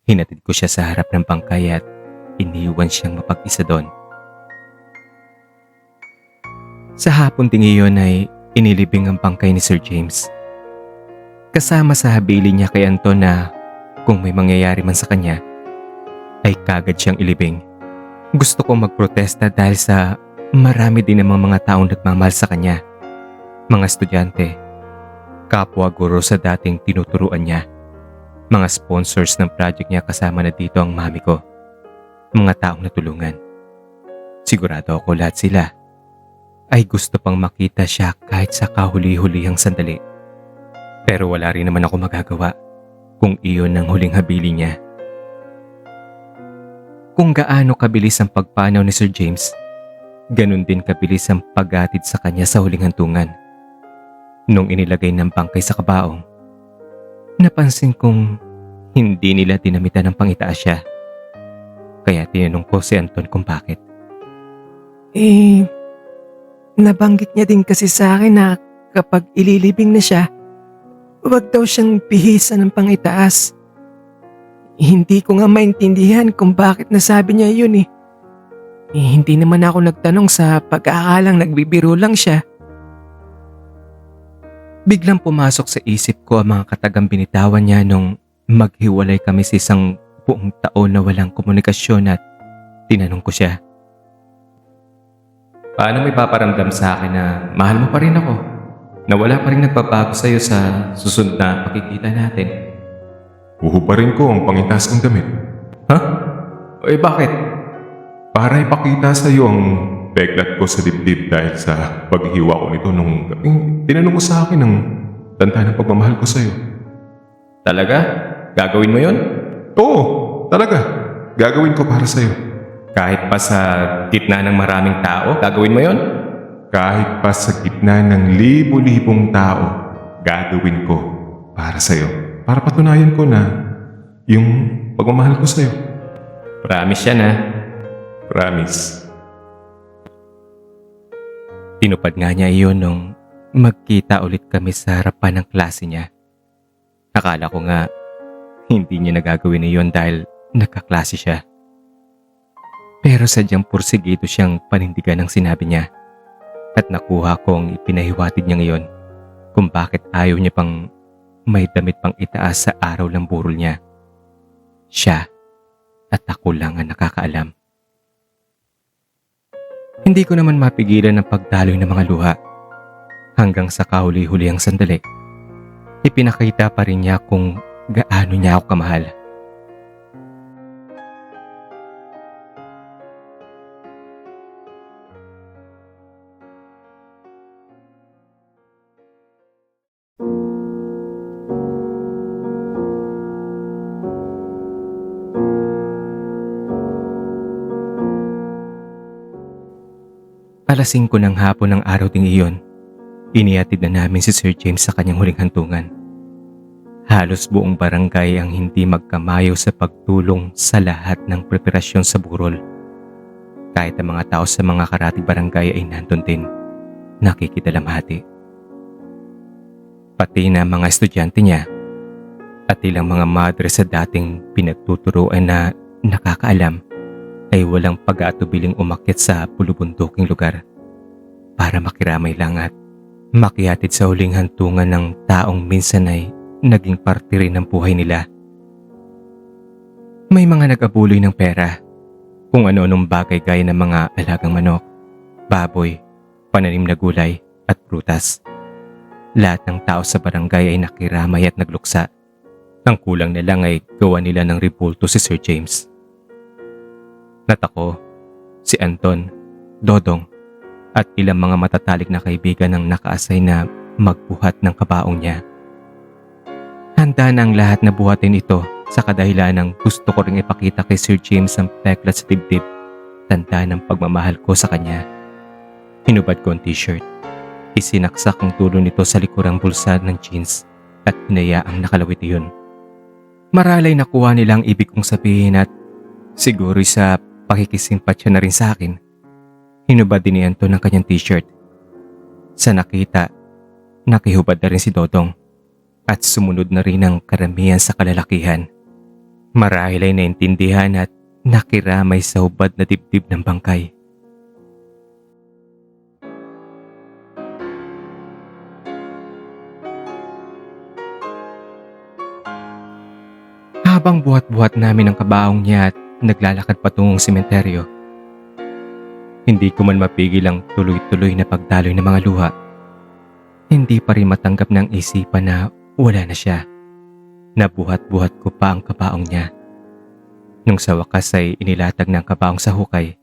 Hinatid ko siya sa harap ng bangkay at iniwan siyang mapag-isa doon. Sa hapon ding iyon ay inilibing ang bangkay ni Sir James. Kasama sa habili niya kay Anton na kung may mangyayari man sa kanya, ay kagad siyang ilibing. Gusto kong magprotesta dahil sa marami din namang mga taong nagmamahal sa kanya. Mga estudyante, kapwa guro sa dating tinuturuan niya, mga sponsors ng project niya kasama na dito ang mami ko, mga taong natulungan. Sigurado ako lahat sila ay gusto pang makita siya kahit sa kahuli-hulihang sandali. Pero wala rin naman ako magagawa kung iyon ang huling habili niya. Kung gaano kabilis ang pagpanaw ni Sir James, ganun din kabilis ang paghatid sa kanya sa huling hantungan. Nung inilagay ng bangkay sa kabaong, napansin kong hindi nila dinamitan ng pangitaas siya. Kaya tinanong ko si Anton kung bakit. Nabanggit niya din kasi sa akin na kapag ililibing na siya, huwag daw siyang bihisan ng pangitaas. Hindi ko nga maintindihan kung bakit nasabi niya yun . Hindi naman ako nagtanong sa pag-aakalang nagbibiro lang siya. Biglang pumasok sa isip ko ang mga katagang binitawan niya nung maghiwalay kami sa isang buong taon na walang komunikasyon at tinanong ko siya. Paano may paparamdam sa akin na mahal mo pa rin ako? Na wala pa rin nagbabago sa'yo sa susunod na pakikita natin? Uhubarin ko ang pangitaas kong damit. Ha? Bakit? Para ipakita sa iyo ang peklat ko sa dibdib dahil sa paghihiwa ko nito nung gabing tinanong mo sa akin ang tanda ng pagmamahal ko sa iyo. Talaga? Gagawin mo yun? Oo, talaga. Gagawin ko para sa'yo. Kahit pa sa gitna ng maraming tao, gagawin mo yun? Kahit pa sa gitna ng libo-libong tao, gagawin ko para sa'yo. Para patunayan ko na yung pagmamahal ko sa'yo. Promise yan ha. Promise. Tinupad nga niya iyon nung magkita ulit kami sa harapan ng klase niya. Akala ko nga hindi niya nagagawin iyon dahil nagkaklase siya. Pero sadyang pursigido siyang panindigan ng sinabi niya at nakuha kong ipinahiwatig niya ngayon kung bakit ayaw niya pang may damit pang itaas sa araw ng burol niya. Siya at ako lang ang nakakaalam. Hindi ko naman mapigilan ang pagdaloy ng mga luha. Hanggang sa kahuli-huli ang sandali, ipinakita pa rin niya kung gaano niya ako kamahal. Alas 5 ng hapon ng araw ding iyon, inihatid na namin si Sir James sa kanyang huling hantungan. Halos buong barangay ang hindi magkamayo sa pagtulong sa lahat ng preparasyon sa burol. Kahit ang mga tao sa mga karatig barangay ay nandun din, nakikidalamhati. Pati na mga estudyante niya at ilang mga madre sa dating pinagtuturuan na nakakaalam ay walang pag-aatubiling umakyat sa pulubunduking lugar para makiramay lang at makihatid sa huling hantungan ng taong minsan ay naging parte rin ng buhay nila. May mga nag-abuloy ng pera, kung ano-anong bagay gaya ng mga alagang manok, baboy, pananim na gulay at prutas. Lahat ng tao sa barangay ay nakiramay at nagluksa. Ang kulang na lang ay gawa nila ng ribulto si Sir James. At ako, si Anton, Dodong, at ilang mga matatalik na kaibigan ang nakaasay na magbuhat ng kabaong niya. Handa na ang lahat na buhatin ito sa kadahilan ng gusto ko ring ipakita kay Sir James ang peklat sa dibdib, tanda ng pagmamahal ko sa kanya. Hinubad ko ang t-shirt. Isinaksak ang dulo nito sa likurang bulsa ng jeans at hinayaang nakalawit iyon. Maralay nakuha nilang ibig kong sabihin at siguro sa pakikisimpatya na rin sa akin. Hinubad din ni Anton ang kanyang t-shirt. Sa nakita, nakihubad na rin si Dodong at sumunod na rin ang karamihan sa kalalakihan. Marahil ay naintindihan at nakiramay sa hubad na dibdib ng bangkay. Habang buhat-buhat namin ang kabaong niya at naglalakad patungong sementeryo, hindi ko man mapigil ang tuloy-tuloy na pagdaloy ng mga luha. Hindi pa rin matanggap ng isipan na wala na siya. Nabuhat-buhat ko pa ang kabaong niya. Nung sa wakas ay inilatag ng kabaong sa hukay,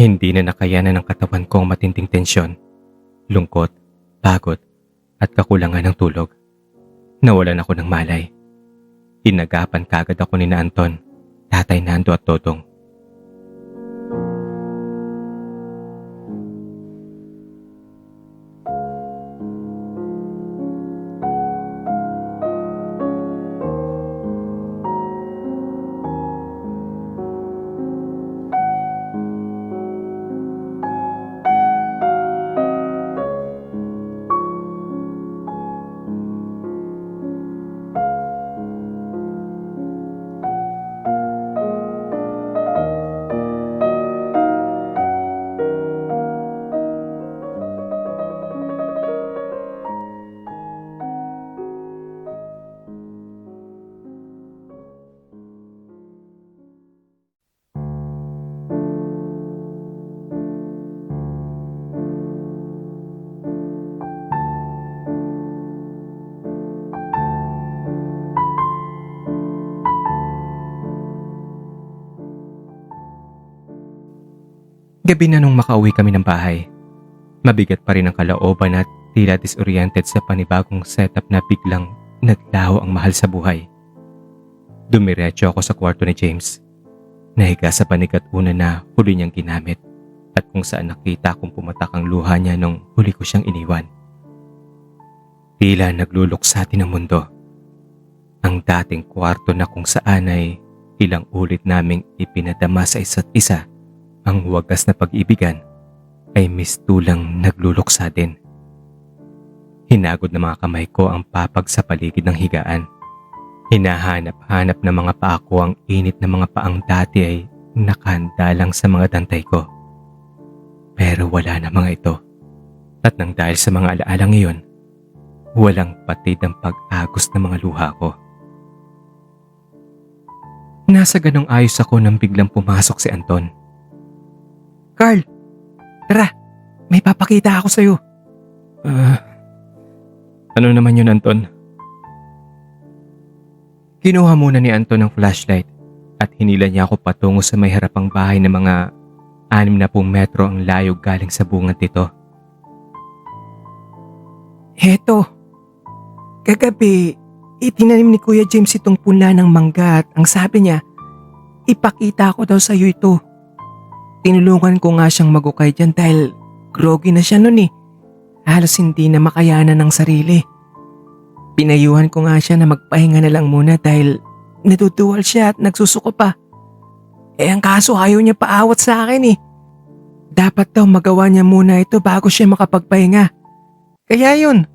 hindi na nakayanan ng katawan ko ang matinding tensyon, lungkot, pagod at kakulangan ng tulog. Nawalan ako ng malay. Inagapan kagad ako ni Anton, Tatay Nando at Dodong. Gabi na nung makauwi kami ng bahay. Mabigat pa rin ang kalooban at tila disoriented sa panibagong setup na biglang naglaho ang mahal sa buhay. Dumiretso ako sa kwarto ni James. Nahiga sa panig at una na huli niyang ginamit at kung saan nakita kong pumatak ang luha niya nung huli ko siyang iniwan. Tila nagluluksatin ang mundo. Ang dating kwarto na kung saan ay ilang ulit naming ipinadama sa isa't isa ang wagas na pag-ibigan ay mistulang nagluluksa din. Hinagod ng mga kamay ko ang papag sa paligid ng higaan. Hinahanap-hanap ng mga paa ko ang init na mga paang dati ay nakahanda lang sa mga dantay ko. Pero wala na mga ito. At nang dahil sa mga alaalang iyon, walang patid ang pag-agos ng mga luha ko. Nasa ganong ayos ako nang biglang pumasok si Anton. Carl, tara, may papakita ako sa'yo. Ano naman yun, Anton? Kinuha muna ni Anton ng flashlight at hinila niya ako patungo sa may harapang bahay na mga 60 metro ang layo galing sa bungad nito. Heto, kagabi, itinanim ni Kuya James itong punla ng mangga at ang sabi niya, ipakita ko daw sa'yo ito. Tinulungan ko nga siyang magukay dyan dahil groggy na siya nun eh. Halos hindi na makayanan ng sarili. Pinayuhan ko nga siya na magpahinga na lang muna dahil natutuwal siya at nagsusuko pa. Ang kaso ayaw niya paawat sa akin eh. Dapat daw magawa niya muna ito bago siya makapagpahinga. Kaya yun,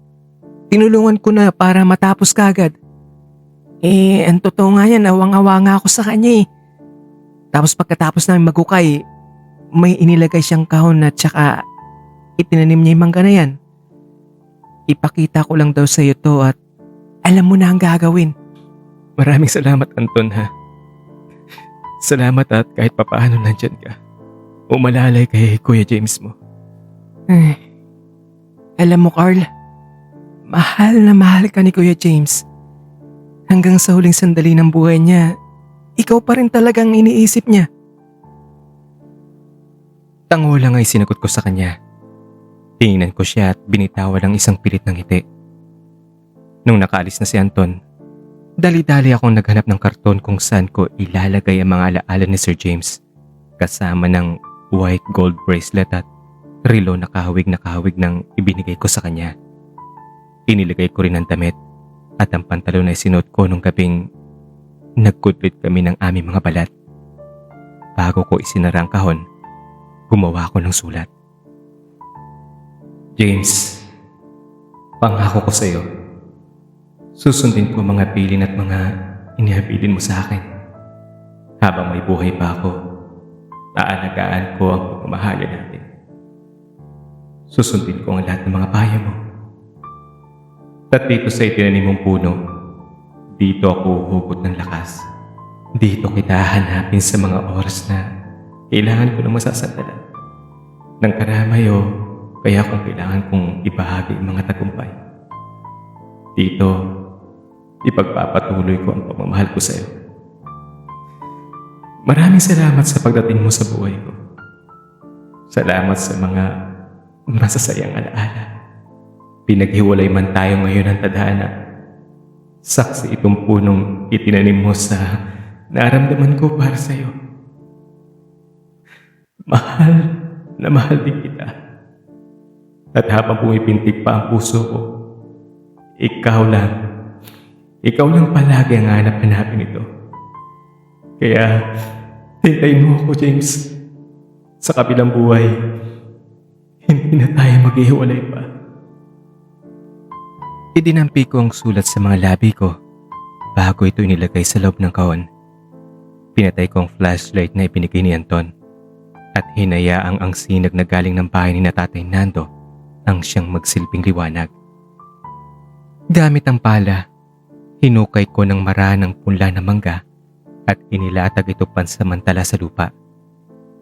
tinulungan ko na para matapos kagad. Ang totoo nga yan, awang-awa nga ako sa kanya eh. Tapos pagkatapos namin magukay, may inilagay siyang kahon at saka itinanim niya yung mangga na yan. Ipakita ko lang daw sa iyo to at alam mo na ang gagawin. Maraming salamat, Anton, ha. Salamat at kahit papaano nandyan ka. Umalalay kay Kuya James mo. Alam mo, Carl, mahal na mahal ka ni Kuya James. Hanggang sa huling sandali ng buhay niya, ikaw pa rin talagang iniisip niya. Tango lang ay sinagot ko sa kanya. Tingnan ko siya at binitawan ng isang pilit ng ngiti. Nung nakaalis na si Anton, dali-dali akong naghanap ng karton kung saan ko ilalagay ang mga alaala ni Sir James kasama ng white gold bracelet at relo na kahawig ng ibinigay ko sa kanya. Inilagay ko rin ang damit at ang pantalon na sinuot ko nung gabing nagkudlit kami ng aming mga balat. Bago ko isinara ang kahon, gumawa ako ng sulat. James, pangako ko sa iyo, susundin ko mga pilin at mga inihabilin mo sa akin. Habang may buhay pa ako, aalagaan ko ang pagmamahalan natin. Susundin ko ang lahat ng mga payo mo. At dito sa itinanim mong puno, dito ako huhugot ng lakas. Dito kita hanapin sa mga oras na kailangan ko ng masasandalan. Ng karamay o kaya kung kailangan kong ibahagi ang mga tagumpay. Dito, ipagpapatuloy ko ang pagmamahal ko sa iyo. Maraming salamat sa pagdating mo sa buhay ko. Salamat sa mga masasayang alaala. Pinaghiwalay man tayo ngayon ng tadhana. Saksi itong punong itinanim mo sa naramdaman ko para sa iyo. Mahal na mahal din kita. At habang pumipintig pa ang puso ko, ikaw lang palagi ang hanap-hanapin ito. Kaya, hintayin mo ako, James. Sa kabilang buhay, hindi na tayo maghihiwalay pa. Idinampi ko ang sulat sa mga labi ko bago ito inilagay sa loob ng kahon. Pinatay ko ang flashlight na ibinigay ni Anton at hinayaang ang sinag na galing ng bahay ni Tatay Nando ang siyang magsilbing liwanag. Gamit ang pala, hinukay ko ng marahan ng punla na mangga at inilatag ito pansamantala sa lupa.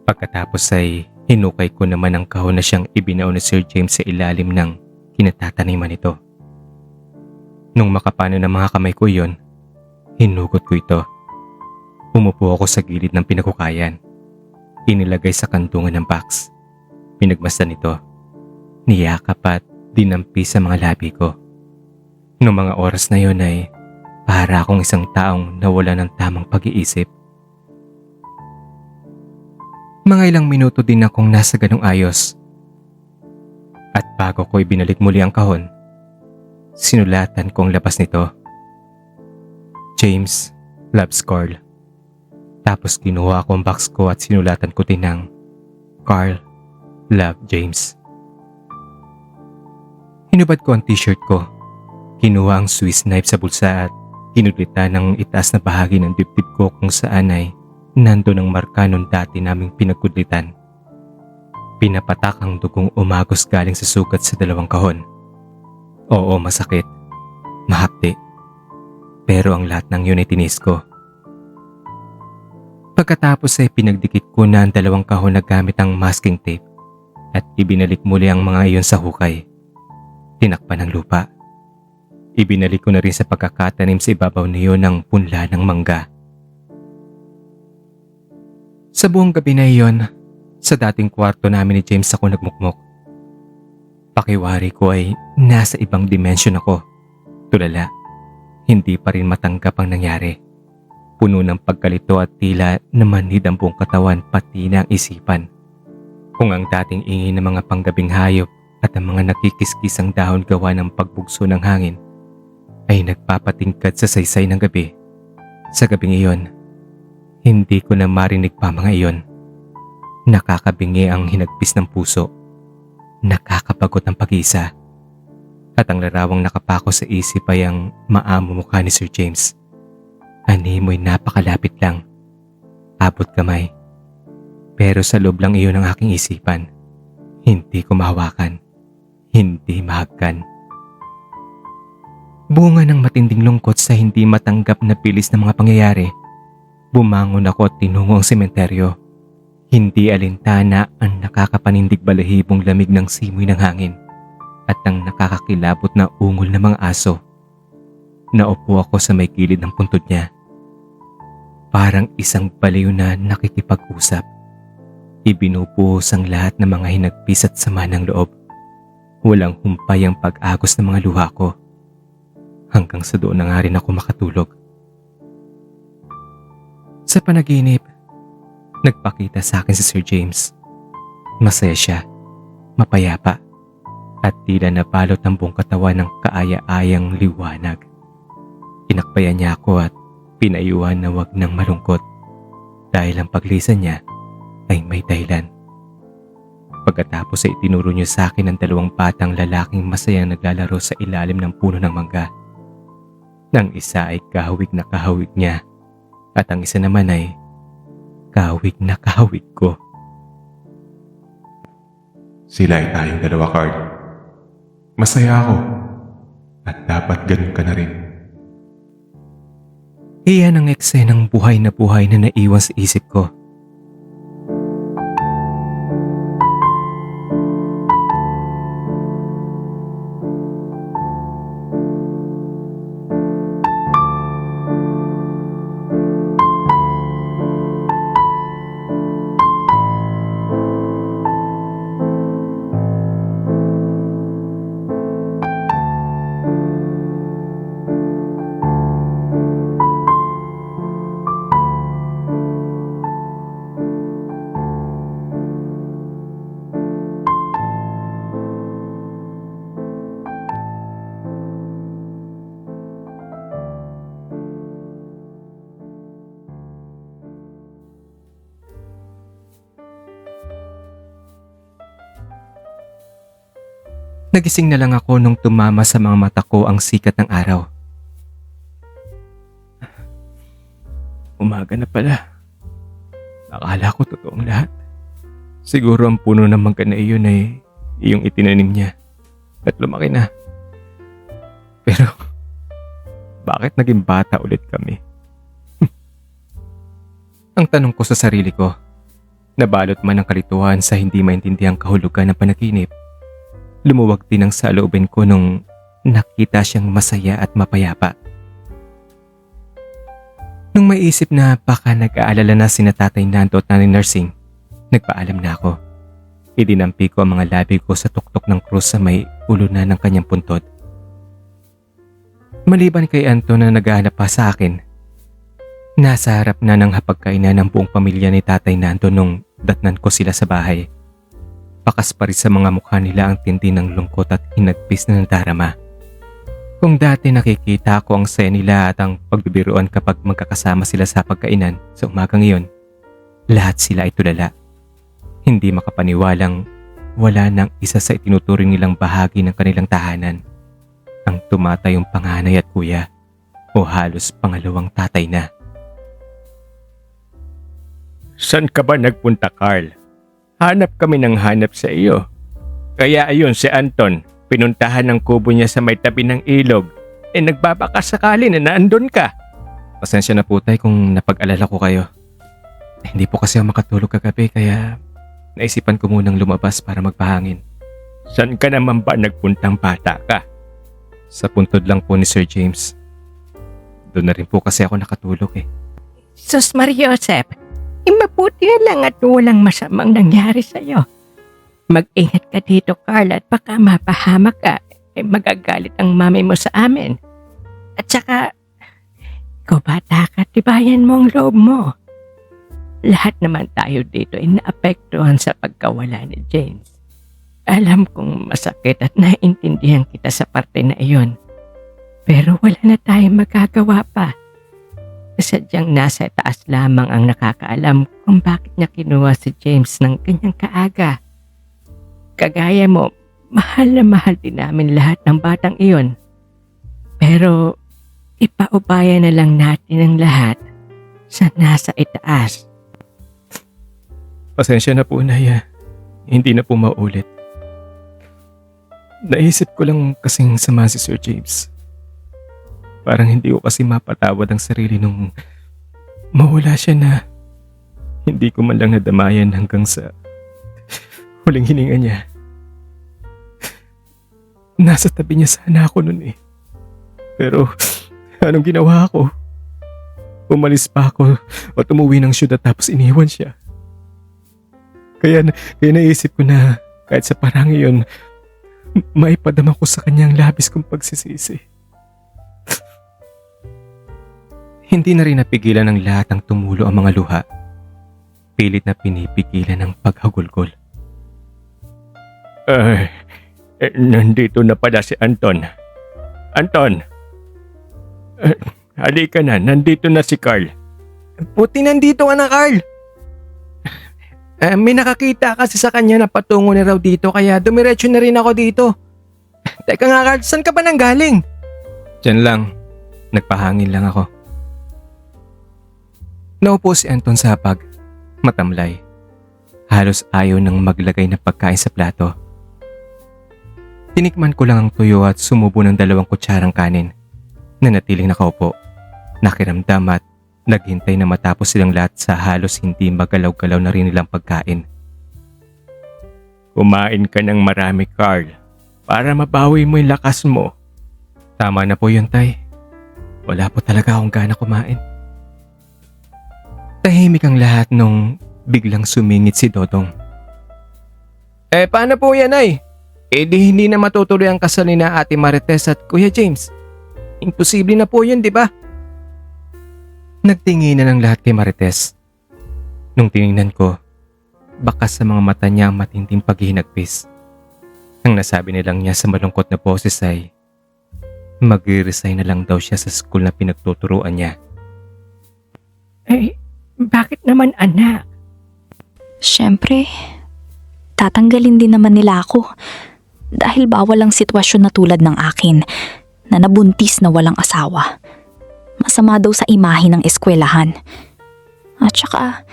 Pagkatapos ay hinukay ko naman ang kahon na siyang ibinaw ni Sir James sa ilalim ng kinatataniman nito. Nung makapano ng mga kamay ko yon, hinugot ko ito. Umupo ako sa gilid ng pinakukayan. Inilagay sa kantungan ng box. Pinagmasdan ito. Niyakap at dinampi sa mga labi ko. Noong mga oras na yon ay para akong isang taong nawala ng tamang pag-iisip. Mga ilang minuto din akong nasa ganong ayos. At bago ko ibinalik muli ang kahon, sinulatan ko ang labas nito. James loves Carl. Tapos kinuha ko ang box ko at sinulatan ko din ng Carl love James. Hinubad ko ang t-shirt ko. Kinuha ang Swiss knife sa bulsa at kinulitan ng itaas na bahagi ng dibdib ko kung saan ay nandun ang marka nung dati naming pinagkudlitan. Pinapatak ang dugong umagos galing sa sugat sa dalawang kahon. Oo, masakit. Mahapdi. Pero ang lahat ng yun ay tinis ko. Pagkatapos ay pinagdikit ko na ang dalawang kahon na gamit ang masking tape at ibinalik muli ang mga iyon sa hukay. Tinakpan ng lupa. Ibinalik ko na rin sa pagkakatanim sa ibabaw niyo ng punla ng mangga. Sa buong gabi na iyon, sa dating kwarto namin ni James ako nagmukmok. Pakiwari ko ay nasa ibang dimensyon ako. Tulala, hindi pa rin matanggap ang nangyari. Puno ng pagkalito at tila namanhid ang buong katawan pati na ang isipan. Kung ang dating ingay ng mga panggabing hayop at ang mga nakikiskisang dahon gawa ng pagbugso ng hangin ay nagpapatingkad sa saysay ng gabi. Sa gabing iyon, hindi ko na marinig pa mga iyon. Nakakabingi ang hinagpis ng puso. Nakakabagot ang pag-isa. At ang larawang nakapako sa isip ay ang maamo mukha ni Sir James. Animoy napakalapit lang. Abot kamay. Pero sa loob lang iyon ang aking isipan. Hindi ko mahawakan. Hindi mahagkan. Bunga ng matinding lungkot sa hindi matanggap na bilis ng mga pangyayari. Bumangon ako at tinungo ang sementeryo. Hindi alintana ang nakakapanindig balahibong lamig ng simoy ng hangin at ang nakakakilabot na ungol ng mga aso. Naupo ako sa may gilid ng puntod niya. Parang isang baliw na nakikipag-usap. Ibinubuhos ang lahat ng mga hinagpis at sama ng loob. Walang humpay ang pag-agos ng mga luha ko. Hanggang sa doon na nga rin ako makatulog. Sa panaginip, nagpakita sa akin si Sir James. Masaya siya, mapayapa, at tila nabalot ng buong katawan ng kaaya-ayang liwanag. Inakbayan niya ako at pinayuhan na wag nang malungkot dahil ang paglisan niya ay may dahilan. Pagkatapos ay itinuro niya sa akin ang dalawang batang lalaking masayang naglalaro sa ilalim ng puno ng mangga. Nang isa ay kahawig na kahawig niya at ang isa naman ay kahawig na kahawig ko. Sila ay tayong dalawa, Carl. Masaya ako. At dapat ganun ka na rin. Iyan ang eksenang buhay na naiwan sa isip ko. Nagising na lang ako nung tumama sa mga mata ko ang sikat ng araw. Umaga na pala. Akala ko totoong lahat. Siguro ang puno ng mangga na iyon ay iyong itinanim niya at lumaki na. Pero bakit naging bata ulit kami? Ang tanong ko sa sarili ko, nabalot man ang kalituhan sa hindi maintindihan kahulugan ng panaginip. Lumuwag din ang saloobin ko nung nakita siyang masaya at mapayapa. Nung maisip na baka nag-aalala na sina Tatay Nando at Nanay Nursing, nagpaalam na ako. Idinampi ko ang mga labi ko sa tuktok ng krus sa may ulo na ng kanyang puntod. Maliban kay Anton na naghahanap pa sa akin, nasa harap na ng hapagkainan ng buong pamilya ni Tatay Nando nung datnan ko sila sa bahay. Pakas pa rin sa mga mukha nila ang tindi ng lungkot at hinagpis na ng darama. Kung dati nakikita ko ang saya nila at ang pagbibiruan kapag magkakasama sila sa pagkainan sa umagang iyon, lahat sila ay tulala. Hindi makapaniwalang wala nang isa sa itinuturing nilang bahagi ng kanilang tahanan. Ang tumatayong panganay at kuya o halos pangalawang tatay na. San ka ba nagpunta, Carl? Hanap kami ng hanap sa iyo. Kaya ayun si Anton, pinuntahan ng kubo niya sa may tabi ng ilog. Nagbabaka sakali na naandun ka. Pasensya na po tay kung napag-alala ko kayo. Hindi po kasi ako makatulog kagabi kaya naisipan ko munang lumabas para magpahangin. San ka naman ba nagpuntang bata ka? Sa puntod lang po ni Sir James. Doon na rin po kasi ako nakatulog eh. Sus Mariosep, mabuti na lang at walang masamang nangyari sa'yo. Mag-ingat ka dito, Carl, at baka mapahamak ka. Magagalit ang mami mo sa amin. At saka, ikaw bata ka, tibayan mo ang loob mo. Lahat naman tayo dito ay naapektuhan sa pagkawala ni James. Alam kong masakit at naiintindihan kita sa parte na iyon. Pero wala na tayong magagawa pa. Sadyang nasa taas lamang ang nakakaalam kung bakit niya kinuha si James ng kanyang kaaga. Kagaya mo, mahal na mahal din namin lahat ng batang iyon. Pero ipaubaya na lang natin ang lahat sa nasa itaas. Pasensya na po, Naya. Hindi na po maulit. Naisip ko lang kasing sama si Sir James. Parang hindi ko kasi mapatawad ang sarili nung mawala siya na hindi ko man lang nadamayan hanggang sa huling hininga niya. Nasa tabi niya sana ako nun eh. Pero anong ginawa ko? Umalis pa ako at umuwi ng syudad tapos iniwan siya. Kaya naisip ko na kahit sa parang iyon, maipadama ko sa kanyang labis kong pagsisisi. Hindi na rin napigilan ng lahat ang tumulo ang mga luha. Pilit na pinipigilan ang paghagulgol. Nandito na pala si Anton. Anton! Halika na, nandito na si Carl. Puti nandito ka na, Carl. May nakakita kasi sa kanya na patungo na raw dito kaya dumiretso na rin ako dito. Teka nga, Carl, saan ka ba nanggaling? Diyan lang, nagpahangin lang ako. Naupo si Anton sa hapag, matamlay. Halos ayaw nang maglagay ng pagkain sa plato. Tinikman ko lang ang tuyo at sumubo ng 2 kutsarang kanin. Nanatiling nakaupo, nakiramdam at naghintay na matapos silang lahat sa halos hindi magalaw-galaw na rin nilang pagkain. Kumain ka ng marami, Carl, para mabawi mo yung lakas mo. Tama na po yun, Tay. Wala po talaga akong gana kumain. Tahimik ang lahat nung biglang sumingit si Dodong. Paano po yan, ay? Di hindi na matutuloy ang kasal ni na Ate Marites at Kuya James. Imposible na po yun, di ba? Nagtingin na ng lahat kay Marites. Nung tiningnan ko, bakas sa mga mata niya ang matinding paghihinagpis. Ang nasabi nilang niya sa malungkot na boses ay mag-resign na lang daw siya sa school na pinagtuturuan niya. Bakit naman anak? Siyempre, tatanggalin din naman nila ako dahil bawal ang sitwasyon na tulad ng akin na nabuntis na walang asawa. Masama daw sa imahe ng eskwelahan. At saka,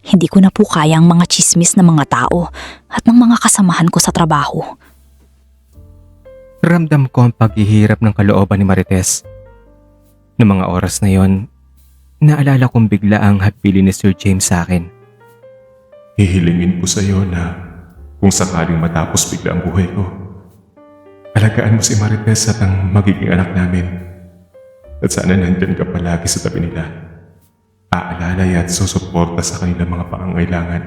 hindi ko na po kaya ang mga chismis ng mga tao at ng mga kasamahan ko sa trabaho. Ramdam ko ang paghihirap ng kalooban ni Marites. Noong mga oras na yon, naalala kong bigla ang hapili ni Sir James sa akin. Hihilingin ko sa iyo na kung sakaling matapos bigla ang buhay ko, alagaan mo si Marites at ang magiging anak namin. At sana nandyan ka palagi sa tabi nila. Aalalay at susuporta sa kanilang mga pangangailangan.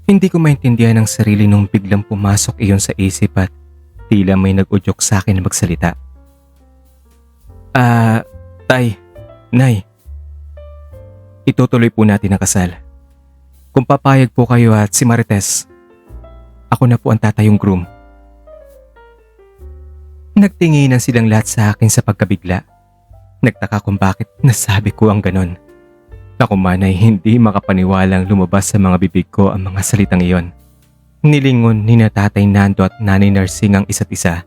Hindi ko maintindihan ang sarili nung biglang pumasok iyon sa isip at tila may nag-udyok sa akin na magsalita. Tay, Nay, itutuloy po natin ang kasal. Kung papayag po kayo at si Marites, ako na po ang tatayong groom. Nagtinginan silang lahat sa akin sa pagkabigla. Nagtaka kung bakit nasabi ko ang ganon. Ako man ay hindi makapaniwalang lumabas sa mga bibig ko ang mga salitang iyon. Nilingon ni na Tatay Nando at Nanay Nursing ang isa't isa.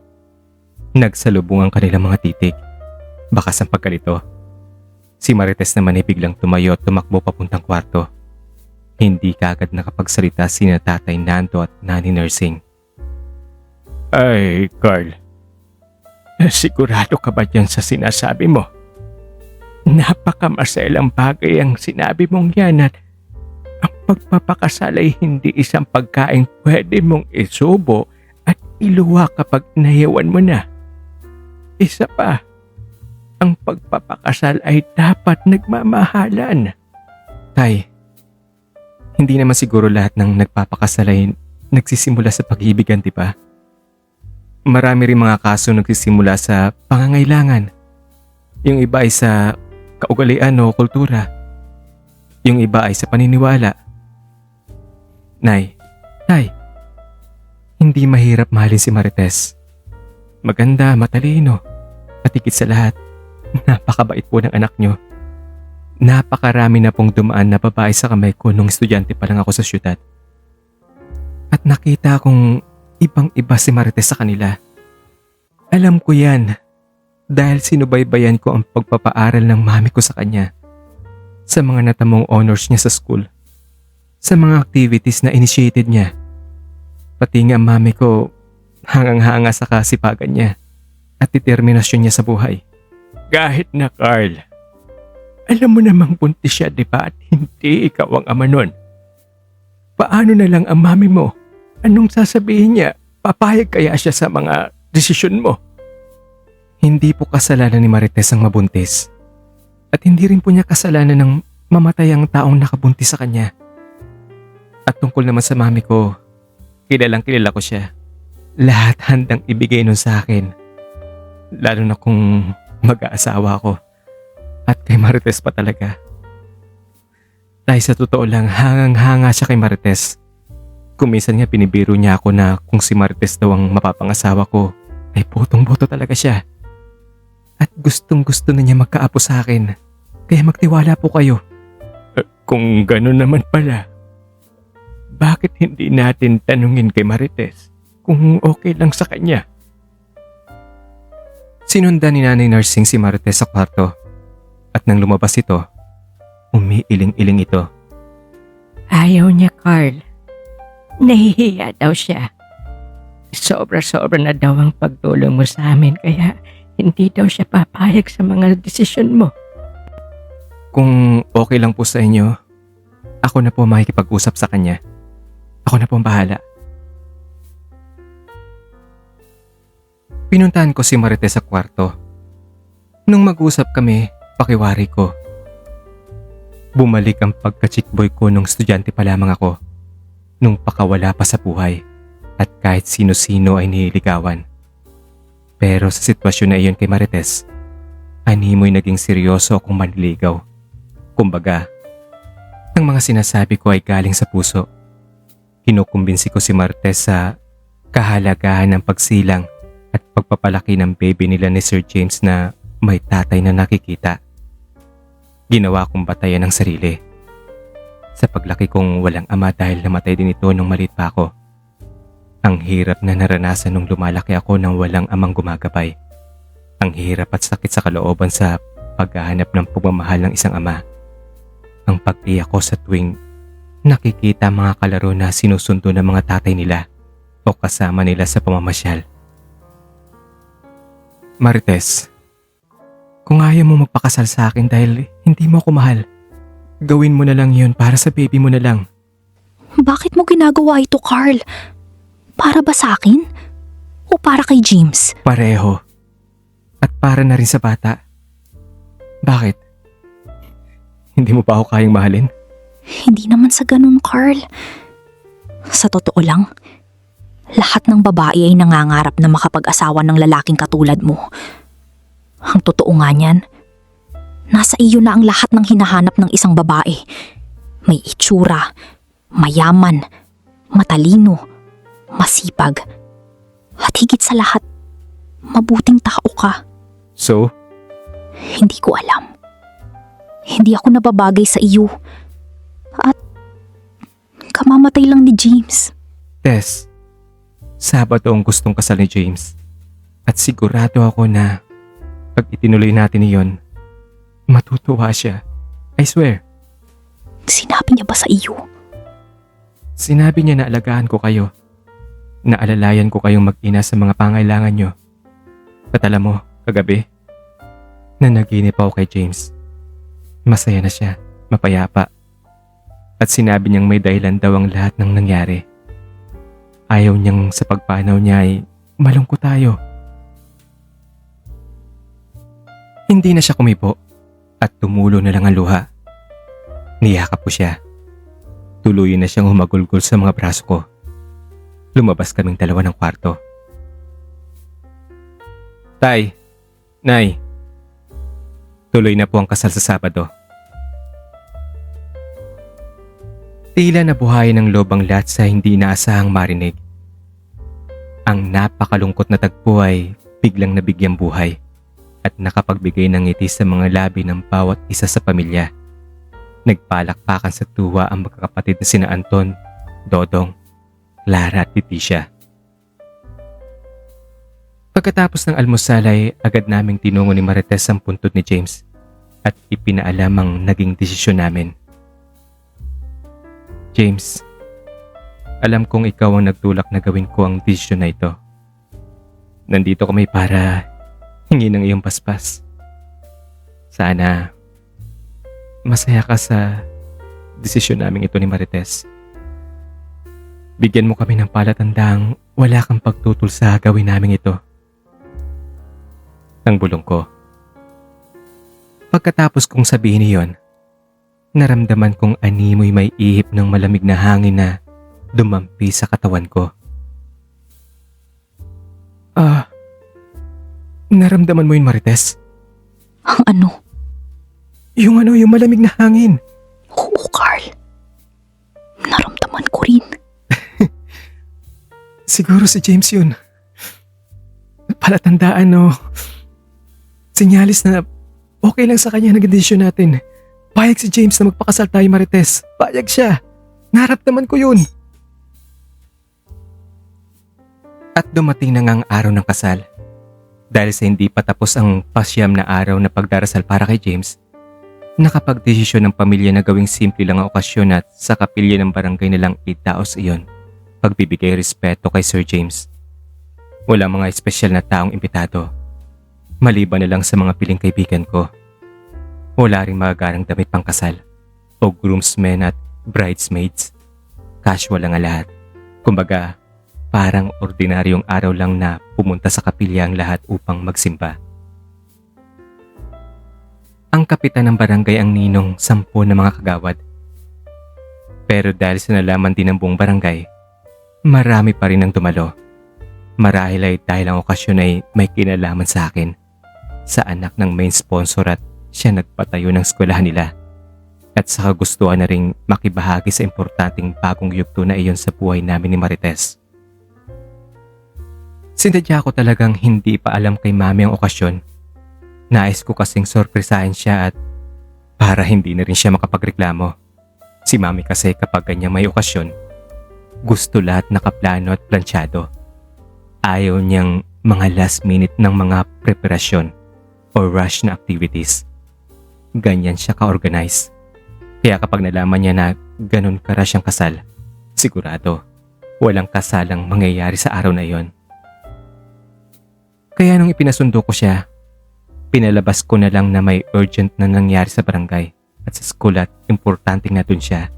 Nagsalubong ang kanilang mga titik. Bakas ang pagkalito. Si Marites naman ay biglang tumayo at tumakbo papuntang kwarto. Hindi kaagad nakapagsalita si na Tatay Nando at Nanay Nursing. Ay, Carl. Sigurado ka ba dyan sa sinasabi mo? Napakamaselang bagay ang sinabi mong yan at ang pagpapakasal ay hindi isang pagkain pwede mong isubo at iluwa kapag nayawan mo na. Isa pa, ang pagpapakasal ay dapat nagmamahalan. Tay, hindi naman siguro lahat ng nagpapakasal ay nagsisimula sa pag-ibigan, di ba? Marami rin mga kaso nagsisimula sa pangangailangan. Yung iba ay sa kaugalian o kultura. Yung iba ay sa paniniwala. Nay, Tay, hindi mahirap mahalin si Marites. Maganda, matalino, at higit sa lahat, napakabait po ng anak nyo. Napakarami na pong dumaan na babae sa kamay ko nung estudyante pa lang ako sa syudad. At nakita kong ibang-iba si Marites sa kanila. Alam ko yan dahil sinubaybayan ko ang pagpapaaral ng mami ko sa kanya. Sa mga natamong honors niya sa school. Sa mga activities na initiated niya. Pati nga mami ko hangang-hanga sa kasipagan niya at determinasyon niya sa buhay. Kahit na, Carl. Alam mo namang buntis siya, di ba? At hindi ikaw ang ama nun. Paano na lang ang mami mo? Anong sasabihin niya? Papayag kaya siya sa mga desisyon mo? Hindi po kasalanan ni Marites ang mabuntis. At hindi rin po niya kasalanan ng mamatay ang taong nakabuntis sa kanya. At tungkol naman sa mami ko, kilalang kilala ko siya. Lahat handang ibigay nun sa akin. Lalo na kung mag-aasawa ako. At kay Marites pa talaga. Dahil sa totoo lang, hangang-hanga siya kay Marites. Kung minsan nga pinibiro niya ako na kung si Marites daw ang mapapangasawa ko, ay botong-boto talaga siya. At gustong-gusto na niya magkaapo sa akin. Kaya magtiwala po kayo. Kung gano'n naman pala, bakit hindi natin tanungin kay Marites kung okay lang sa kanya? Sinundan ni Nanay Nursing si Marites sa kwarto. At nang lumabas ito, umiiling-iling ito. Ayaw niya, Carl. Nahihiya daw siya. Sobra-sobra na daw ang pagtulong mo sa amin kaya hindi daw siya papayag sa mga desisyon mo. Kung okay lang po sa inyo, ako na po makikipag-usap sa kanya. Ako na po ang bahala. Pinuntahan ko si Marites sa kwarto. Nung mag-usap kami, pakiwari ko. Bumalik ang pagka-chickboy ko nung estudyante pa lamang ako. Nung pakawala pa sa buhay at kahit sino-sino ay nililigawan. Pero sa sitwasyon na iyon kay Marites, animoy naging seryoso akong manliligaw. Kumbaga, ang mga sinasabi ko ay galing sa puso. Kinukumbinsi ko si Marites sa kahalagahan ng pagsilang at pagpapalaki ng baby nila ni Sir James na may tatay na nakikita. Ginawa kong batayan ng sarili. Sa paglaki kong walang ama dahil namatay din ito nung maliit pa ako. Ang hirap na naranasan nung lumalaki ako nang walang amang gumagabay. Ang hirap at sakit sa kalooban sa paghahanap ng pagmamahal ng isang ama. Ang pag-iyak ko sa tuwing nakikita mga kalaro na sinusundo ng mga tatay nila o kasama nila sa pamamasyal. Marites, kung ayaw mo magpakasal sa akin dahil hindi mo ako mahal, gawin mo na lang yun para sa baby mo na lang. Bakit mo ginagawa ito, Carl? Para ba sa akin? O para kay James? Pareho. At para na rin sa bata. Bakit? Hindi mo pa ako kayang mahalin? Hindi naman sa ganun, Carl. Sa totoo lang, lahat ng babae ay nangangarap na makapag-asawa ng lalaking katulad mo. Ang totoo nga niyan, nasa iyo na ang lahat ng hinahanap ng isang babae. May itsura, mayaman, matalino, masipag, at higit sa lahat, mabuting tao ka. So, Hindi ko alam. Hindi ako nababagay sa iyo. At kamamatay lang ni James. Tess, Sabado ang gustong kasal ni James. At sigurado ako na pag itinuloy natin iyon, matutuwa siya. I swear. Sinabi niya ba sa iyo? Sinabi niya na alagaan ko kayo. Naalalayan ko kayong mag-ina sa mga pangailangan nyo. At alam mo, kagabi, nanaginip ako kay James. Masaya na siya, mapayapa. At sinabi niyang may dahilan daw ang lahat ng nangyari. Ayaw niyang sa pagpanaw niya ay malungkot tayo. Hindi na siya kumibo at tumulo na lang ang luha. Niyakap ko siya. Tuluyan na siyang humagulgol sa mga braso ko. Lumabas kaming dalawa ng kwarto. Tay, Nay, tuloy na po ang kasal sa Sabado. Tila nabuhayan ng loob ang lahat sa hindi inaasahang marinig. Ang napakalungkot na tagpo ay biglang nabigyang buhay at nakapagbigay ng ngiti sa mga labi ng bawat isa sa pamilya. Nagpalakpakan sa tuwa ang magkakapatid na sina Anton, Dodong, Clara at Leticia. Pagkatapos ng almusal ay agad naming tinungo ni Marites ang puntod ni James at ipinaalam ang naging desisyon namin. James, alam kong ikaw ang nagtulak na gawin ko ang desisyon na ito. Nandito kami para hingi ng iyong paspas. Sana masaya ka sa desisyon naming ito ni Marites. Bigyan mo kami ng palatandang wala kang pagtutol sa gawin naming ito. Nang bulong ko. Pagkatapos kong sabihin iyon, naramdaman kong animoy may ihip ng malamig na hangin na dumampi sa katawan ko. Naramdaman mo yun, Marites? Ang ano? Yung malamig na hangin. Oo, Carl. Naramdaman ko rin. Siguro si James yun. Palatandaan o sinyalis na okay lang sa kanya naging desisyon natin. Payag si James na magpakasal tayo, Marites. Payag siya. Naramdaman ko yun. At dumating na nga ang araw ng kasal. Dahil sa hindi pa tapos ang pasyam na araw na pagdarasal para kay James, nakapagdesisyon ng pamilya na gawing simple lang ang okasyon at sa kapilya ng barangay nilang itaos iyon, pagbibigay respeto kay Sir James. Walang mga espesyal na taong imbitado, maliban na lang sa mga piling kaibigan ko. Wala ring magagarang damit pang kasal o groomsmen at bridesmaids. Casual lang ang lahat. Kumbaga, parang ordinaryong araw lang na pumunta sa kapilya ang lahat upang magsimba. Ang kapitan ng barangay ang ninong 10 na mga kagawad. Pero dahil sa nalaman din ng buong barangay, marami pa rin ang dumalo. Marahil ay dahil ang okasyon ay may kinalaman sa akin, sa anak ng main sponsor at siya nagpatayo ng eskwelahan nila. At sa kagustuhan na ring makibahagi sa importanteng bagong yugto na iyon sa buhay namin ni Marites. Sinadya ko talagang hindi pa alam kay Mami ang okasyon. Nais ko kasing sorpresahin siya at para hindi na rin siya makapagreklamo. Si Mami kasi kapag ganyan may okasyon, gusto lahat nakaplano at plansyado. Ayaw niyang mga last minute ng mga preparasyon o rush na activities. Ganyan siya ka-organize. Kaya kapag nalaman niya na ganun ka-rush ang kasal, sigurado walang kasalang mangyayari sa araw na iyon. Kaya nung ipinasundo ko siya, pinalabas ko na lang na may urgent na nangyari sa barangay at sa school at importanteng na dun siya.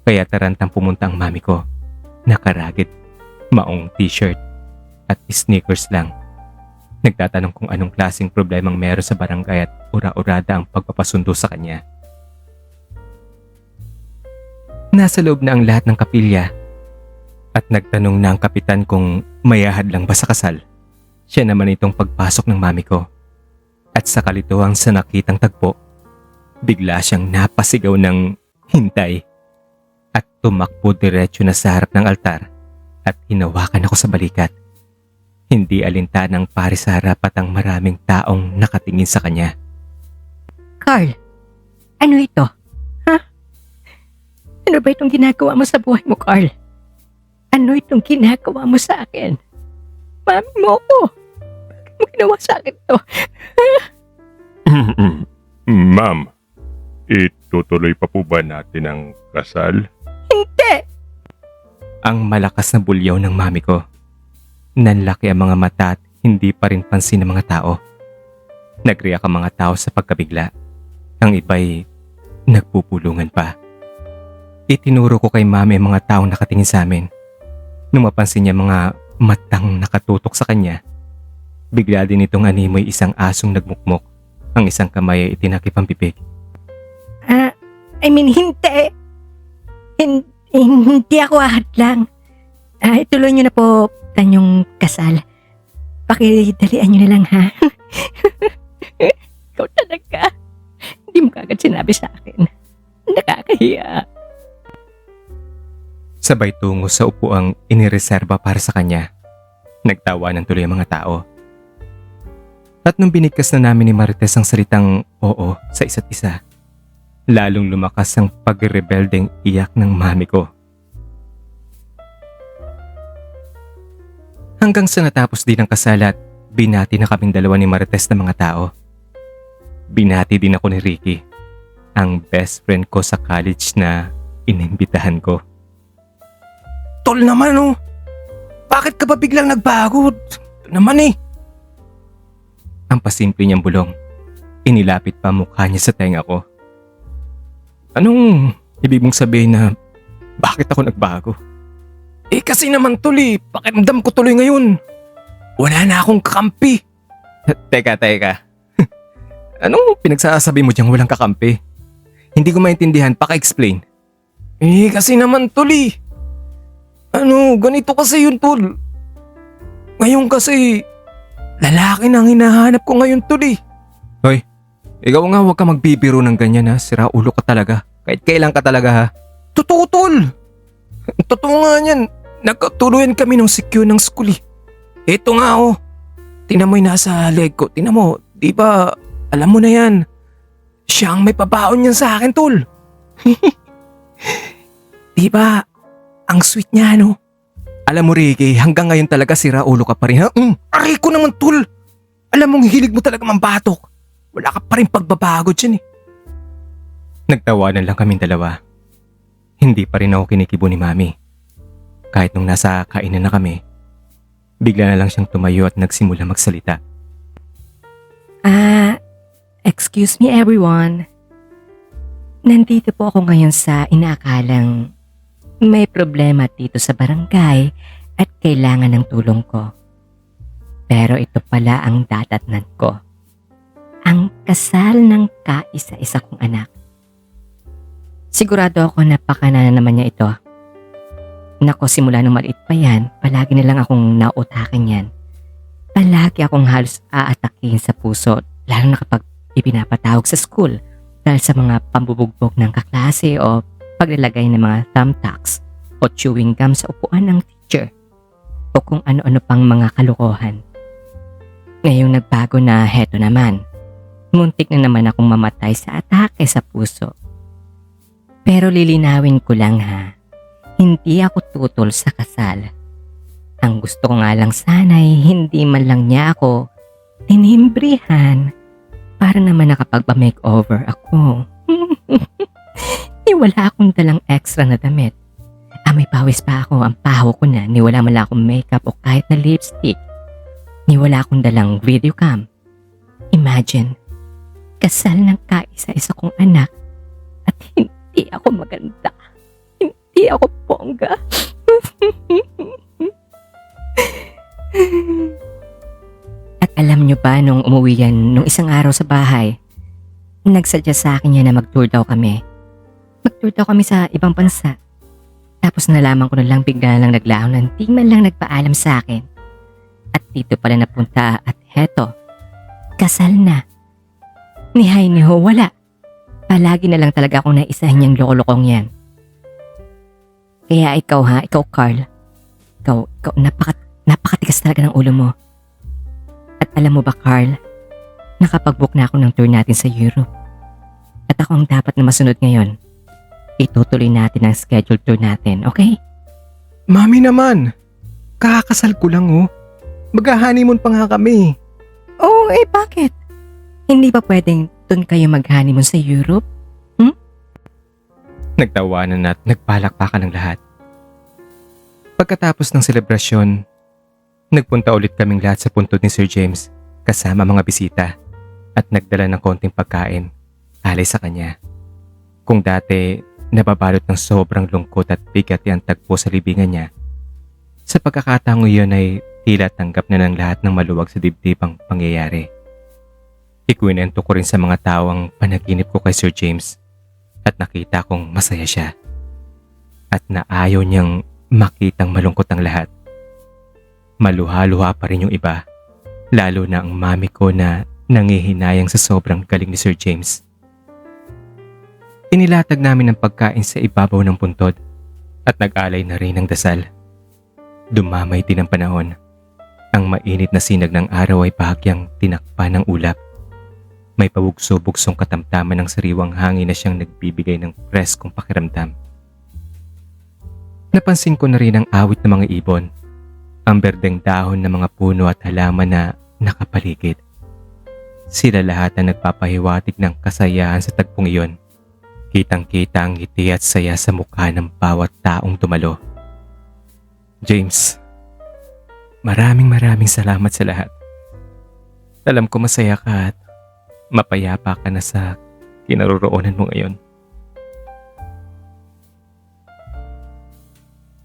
Kaya tarantang pumunta ang mami ko. Nakaragit, maong t-shirt at sneakers lang. Nagtatanong kung anong klaseng problemang meron sa barangay at ura-urada ang pagpapasundo sa kanya. Nasa loob na ang lahat ng kapilya at nagtanong na ang kapitan kung mayahad lang ba sa kasal. Siya naman itong pagpasok ng mami ko At sa kalituhan sa nakitang tagpo, bigla siyang napasigaw ng hintay at tumakbo diretso na sa harap ng altar at hinawakan ako sa balikat. Hindi alintanang pare sa harap at ang maraming taong nakatingin sa kanya. Carl, ano ito? Ha? Ano ba itong ginagawa mo sa buhay mo, Carl? Ano itong ginagawa mo sa akin? Mami mo ko. Bakit mo ginawa sa akin to? Ma'am, itutuloy pa po ba natin ang kasal? Hindi! Ang malakas na bulyaw ng mami ko. Nanlaki ang mga mata at hindi pa rin pansin ng mga tao. Nagriyak ang mga tao sa pagkabigla. Ang iba'y nagpupulungan pa. Itinuro ko kay mami ang mga taong nakatingin sa amin. Nung mapansin niya mga matang nakatutok sa kanya, bigla din itong animoy isang asong nagmukmok. Ang isang kamay ay itinakip ang bibig. Hindi. Hindi ako ahadlang. Ituloy niyo na po tanyong kasal. Pakidalian niyo na lang, ha? Ikaw talaga. Hindi mo kagad sinabi sa akin. Nakakahiya. Sabay tungo sa upuang inireserba para sa kanya. Nagtawanan tuloy ang mga tao. At nung binigkas na namin ni Marites ang salitang oo sa isa't isa, lalong lumakas ang pagrebeldeng iyak ng mami ko. Hanggang sa natapos din ang kasal at binati na kaming dalawa ni Marites ng mga tao. Binati din ako ni Ricky, ang best friend ko sa college na inimbitahan ko. Tol naman oh. Bakit ka ba biglang nagbago? Ito naman eh. Ang pasimple niyang bulong. Inilapit pa mukha niya sa tenga ko. Anong ibig mong sabihin na bakit ako nagbago? Eh kasi naman tol eh. Pakiramdam ko tuloy ngayon. Wala na akong kakampi. Teka. Anong pinagsasabi mo diyang walang kakampi? Hindi ko maintindihan, paka-explain. Eh kasi naman tol eh. Ganito kasi yun tol. Ngayon kasi, lalaki na ang hinahanap ko ngayon tol eh. Hoy, ikaw nga huwag ka magbibiro ng ganyan ha. Sira ulo ka talaga. Kahit kailan ka talaga ha. Totoo tol. Totoo nga yan. Nagkatuluyan kami ng secure ng school eh. Eto nga oh. Tingnan mo yung nasa leg ko. Tingnan mo, di ba, alam mo na yan. Siya ang may pabaon niyan sa akin tol. Di ba, ang sweet niya no? Alam mo Ricky, hanggang ngayon talaga sira ulo ka pa rin ha. Aray ko naman tol. Alam mong hilig mo talaga mambatok. Wala ka pa rin pagbabago dyan eh. Nagtawanan lang kaming dalawa. Hindi pa rin ako kinikibo ni Mami. Kahit nung nasa kainan na kami, bigla na lang siyang tumayo at nagsimula magsalita. Excuse me everyone. Nandito po ako ngayon sa inaakalang may problema dito sa barangay at kailangan ng tulong ko. Pero ito pala ang dadatnan ko. Ang kasal ng kaisa-isa kong anak. Sigurado ako napakana na naman niya ito. Nako, simula nung maliit pa yan, palagi na lang akong nautakin yan. Palagi akong halos aatakin sa puso, lalo na kapag ipinapatawag sa school dahil sa mga pambubugbog ng kaklase o paglalagay ng mga thumbtacks o chewing gum sa upuan ng teacher o kung ano-ano pang mga kalokohan. Ngayong nagbago na heto naman, muntik na naman akong mamatay sa atake sa puso. Pero lilinawin ko lang ha, hindi ako tutol sa kasal. Ang gusto ko nga lang sana'y hindi man lang niya ako tinimbrihan para naman nakapagpa-makeover ako. Wala akong dalang extra na damit. May pawis pa ako, ang paho ko na, wala man lang akong makeup o kahit na lipstick. Wala akong dalang video cam. Imagine, kasal ng kaisa-isa kong anak at hindi ako maganda. Hindi ako bongga. At alam nyo ba nung umuwi yan nung isang araw sa bahay, nagsadya sa akin yan na mag-tour daw kami. Mag-tour daw kami sa ibang bansa. Tapos nalaman ko na lang bigla lang naglaon ng di man lang nagpaalam sa akin. At dito pala napunta at heto, kasal na Ni Hay ni Ho, wala. Palagi na lang talaga akong naisahin niyang loko-lokong yan. Kaya ikaw Carl. Ikaw napakatigas talaga ng ulo mo. At alam mo ba Carl, nakapag-book na ako ng tour natin sa Europe. At ako ang dapat na masunod ngayon. Itutuloy natin ang scheduled tour natin, okay? Mami naman, kakasal ko lang oh. Mag-honeymoon pa nga kami. Oh, bakit? Hindi ba pwedeng doon kayo mag-honeymoon sa Europe? Nagtawanan at nagpalakpakan ng lahat. Pagkatapos ng selebrasyon, nagpunta ulit kaming lahat sa puntod ni Sir James kasama mga bisita at nagdala ng konting pagkain alay sa kanya. Kung dati nababalot ng sobrang lungkot at bigat ang tagpo sa libingan niya, sa pagkakataong iyon ay tila tanggap na ng lahat ng maluwag sa dibdib ang pangyayari. Ikwinento ko rin sa mga tao ang panaginip ko kay Sir James at nakita kong masaya siya at na ayaw niyang makitang malungkot ang lahat. Maluha-luha pa rin yung iba, lalo na ang mami ko na nangihinayang sa sobrang galing ni Sir James. Inilatag namin ang pagkain sa ibabaw ng puntod at nag-alay na rin ng dasal. Dumamay din ang panahon. Ang mainit na sinag ng araw ay bahagyang tinakpan ng ulap. May pabugso-bugsong katamtaman ng sariwang hangin na siyang nagbibigay ng preskong pakiramdam. Napansin ko na rin ang awit ng mga ibon, ang berdeng dahon ng mga puno at halaman na nakapaligid. Sila lahat ang nagpapahiwatig ng kasayahan sa tagpong iyon. Kitang-kita ang ngiti at saya sa mukha ng bawat taong dumalo. James, maraming salamat sa lahat. Alam ko masaya ka at mapayapa ka na sa kinaroroonan mo ngayon.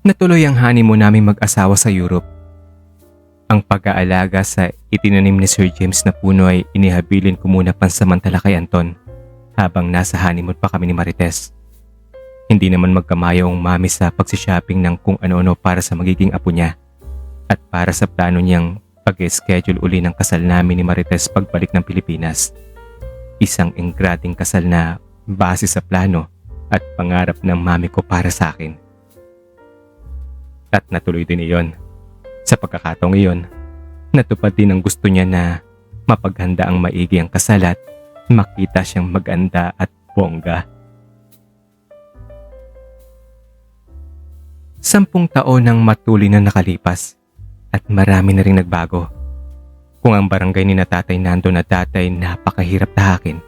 Natuloy ang honeymoon naming mag-asawa sa Europe. Ang pag-aalaga sa itinanim ni Sir James na puno ay inihabilin ko muna pansamantala kay Anton habang nasa honeymoon pa kami ni Marites. Hindi naman magkamayo ang mami sa pagsishopping ng kung ano-ano para sa magiging apo niya at para sa plano niyang pag-schedule uli ng kasal namin ni Marites pagbalik ng Pilipinas. Isang engrading kasal na base sa plano at pangarap ng mami ko para sa akin. At natuloy din iyon. Sa pagkakataong iyon, natupad din ang gusto niya na mapaghanda ang maigi ang kasal at makita siyang maganda at bongga. 10 taon nang matuloy na nakalipas at marami na rin nagbago. Kung ang barangay ni na Tatay Nando na dati ay napakahirap tahakin,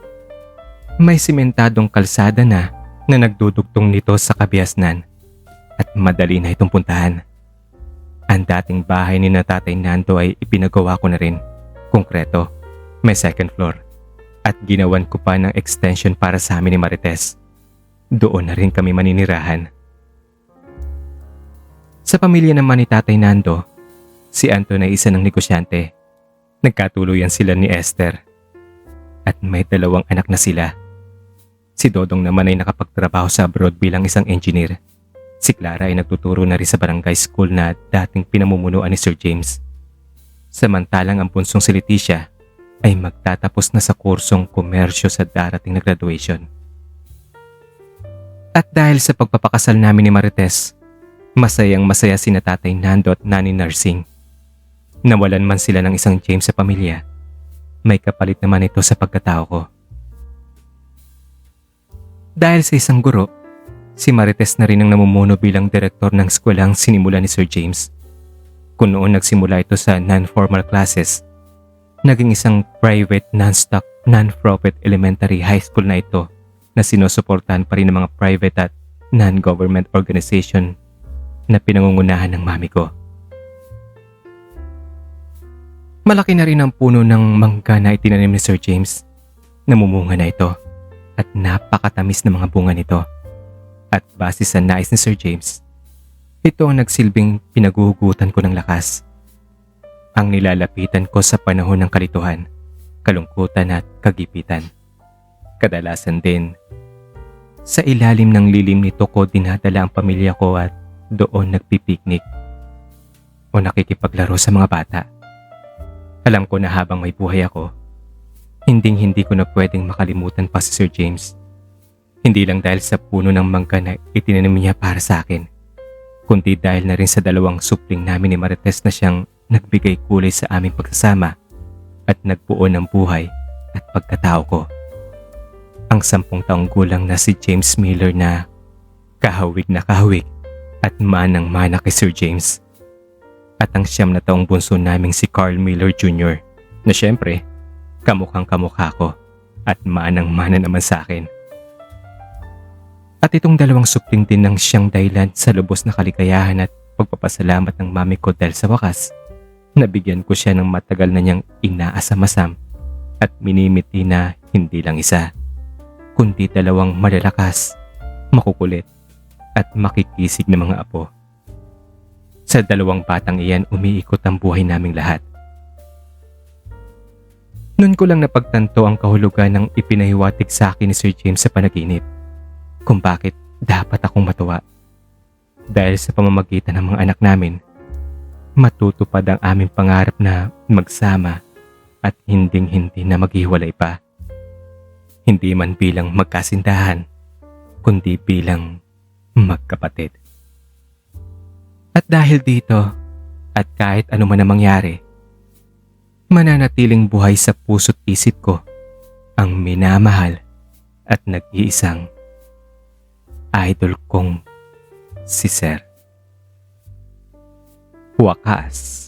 may simentadong kalsada na nagdudugtong nito sa kabiasnan at madali na itong puntahan. Ang dating bahay ni na Tatay Nando ay ipinagawa ko na rin, konkreto, may second floor at ginawan ko pa ng extension para sa amin ni Marites. Doon na rin kami maninirahan. Sa pamilya naman ni Tatay Nando, si Anton ay isa ng negosyante. Nagkatuluyan sila ni Esther at may 2 anak na sila. Si Dodong naman ay nakapagtrabaho sa abroad bilang isang engineer. Si Clara ay nagtuturo na rin sa barangay school na dating pinamumunuan ni Sir James. Samantalang ang bunsong si Leticia ay magtatapos na sa kursong komersyo sa darating na graduation. At dahil sa pagpapakasal namin ni Marites, masayang masaya sina Tatay Nando at Nani Narsing. Nawalan man sila ng isang James sa pamilya, may kapalit naman ito sa pagkatao ko. Dahil sa isang guro, si Marites na rin ang namumuno bilang direktor ng eskwelahang sinimula ni Sir James. Kung noon nagsimula ito sa non-formal classes, naging isang private, non-stock, non-profit elementary high school na ito na sinusuportahan pa rin ng mga private at non-government organization na pinangungunahan ng mami ko. Malaki na rin ang puno ng mangga na itinanim ni Sir James. Namumunga na ito at napakatamis na mga bunga nito. At base sa nais ni Sir James, ito ang nagsilbing pinaguhugutan ko ng lakas. Ang nilalapitan ko sa panahon ng kalituhan, kalungkutan at kagipitan. Kadalasan din, sa ilalim ng lilim nito ko dinadala ang pamilya ko at doon nagpipiknik o nakikipaglaro sa mga bata. Alam ko na habang may buhay ako, Hinding-hindi ko na pwedeng makalimutan pa si Sir James. Hindi lang dahil sa puno ng mangga na itinanim niya para sa akin, kundi dahil na rin sa 2 supling namin ni Marites na siyang nagbigay kulay sa aming pagsasama at nagbuo ng buhay at pagkatao ko. Ang 10 taong gulang na si James Miller na kahawig at manang-mana kay Sir James. At ang 9 na taong bunso naming si Carl Miller Jr. na syempre, kamukhang kamukha ko at manang-mana naman sa akin. At itong 2 supling din ng siyang dahilan sa lubos na kaligayahan at pagpapasalamat ng mami ko dahil sa wakas, nabigyan ko siya ng matagal na niyang inaasam-asam at minimiti na hindi lang isa, kundi 2 malalakas, makukulit at makikisig na mga apo. Sa 2 batang iyan umiikot ang buhay naming lahat. Noon ko lang napagtanto ang kahulugan ng ipinahiwatig sa akin ni Sir James sa panaginip, kung bakit dapat akong matuwa. Dahil sa pamamagitan ng mga anak namin, matutupad ang aming pangarap na magsama at hinding-hindi na maghiwalay pa. Hindi man bilang magkasintahan, kundi bilang magkapatid. At dahil dito, at kahit ano man ang mangyari, mananatiling buhay sa puso't isip ko ang minamahal at nag-iisang idol kong si Sir. Wakas.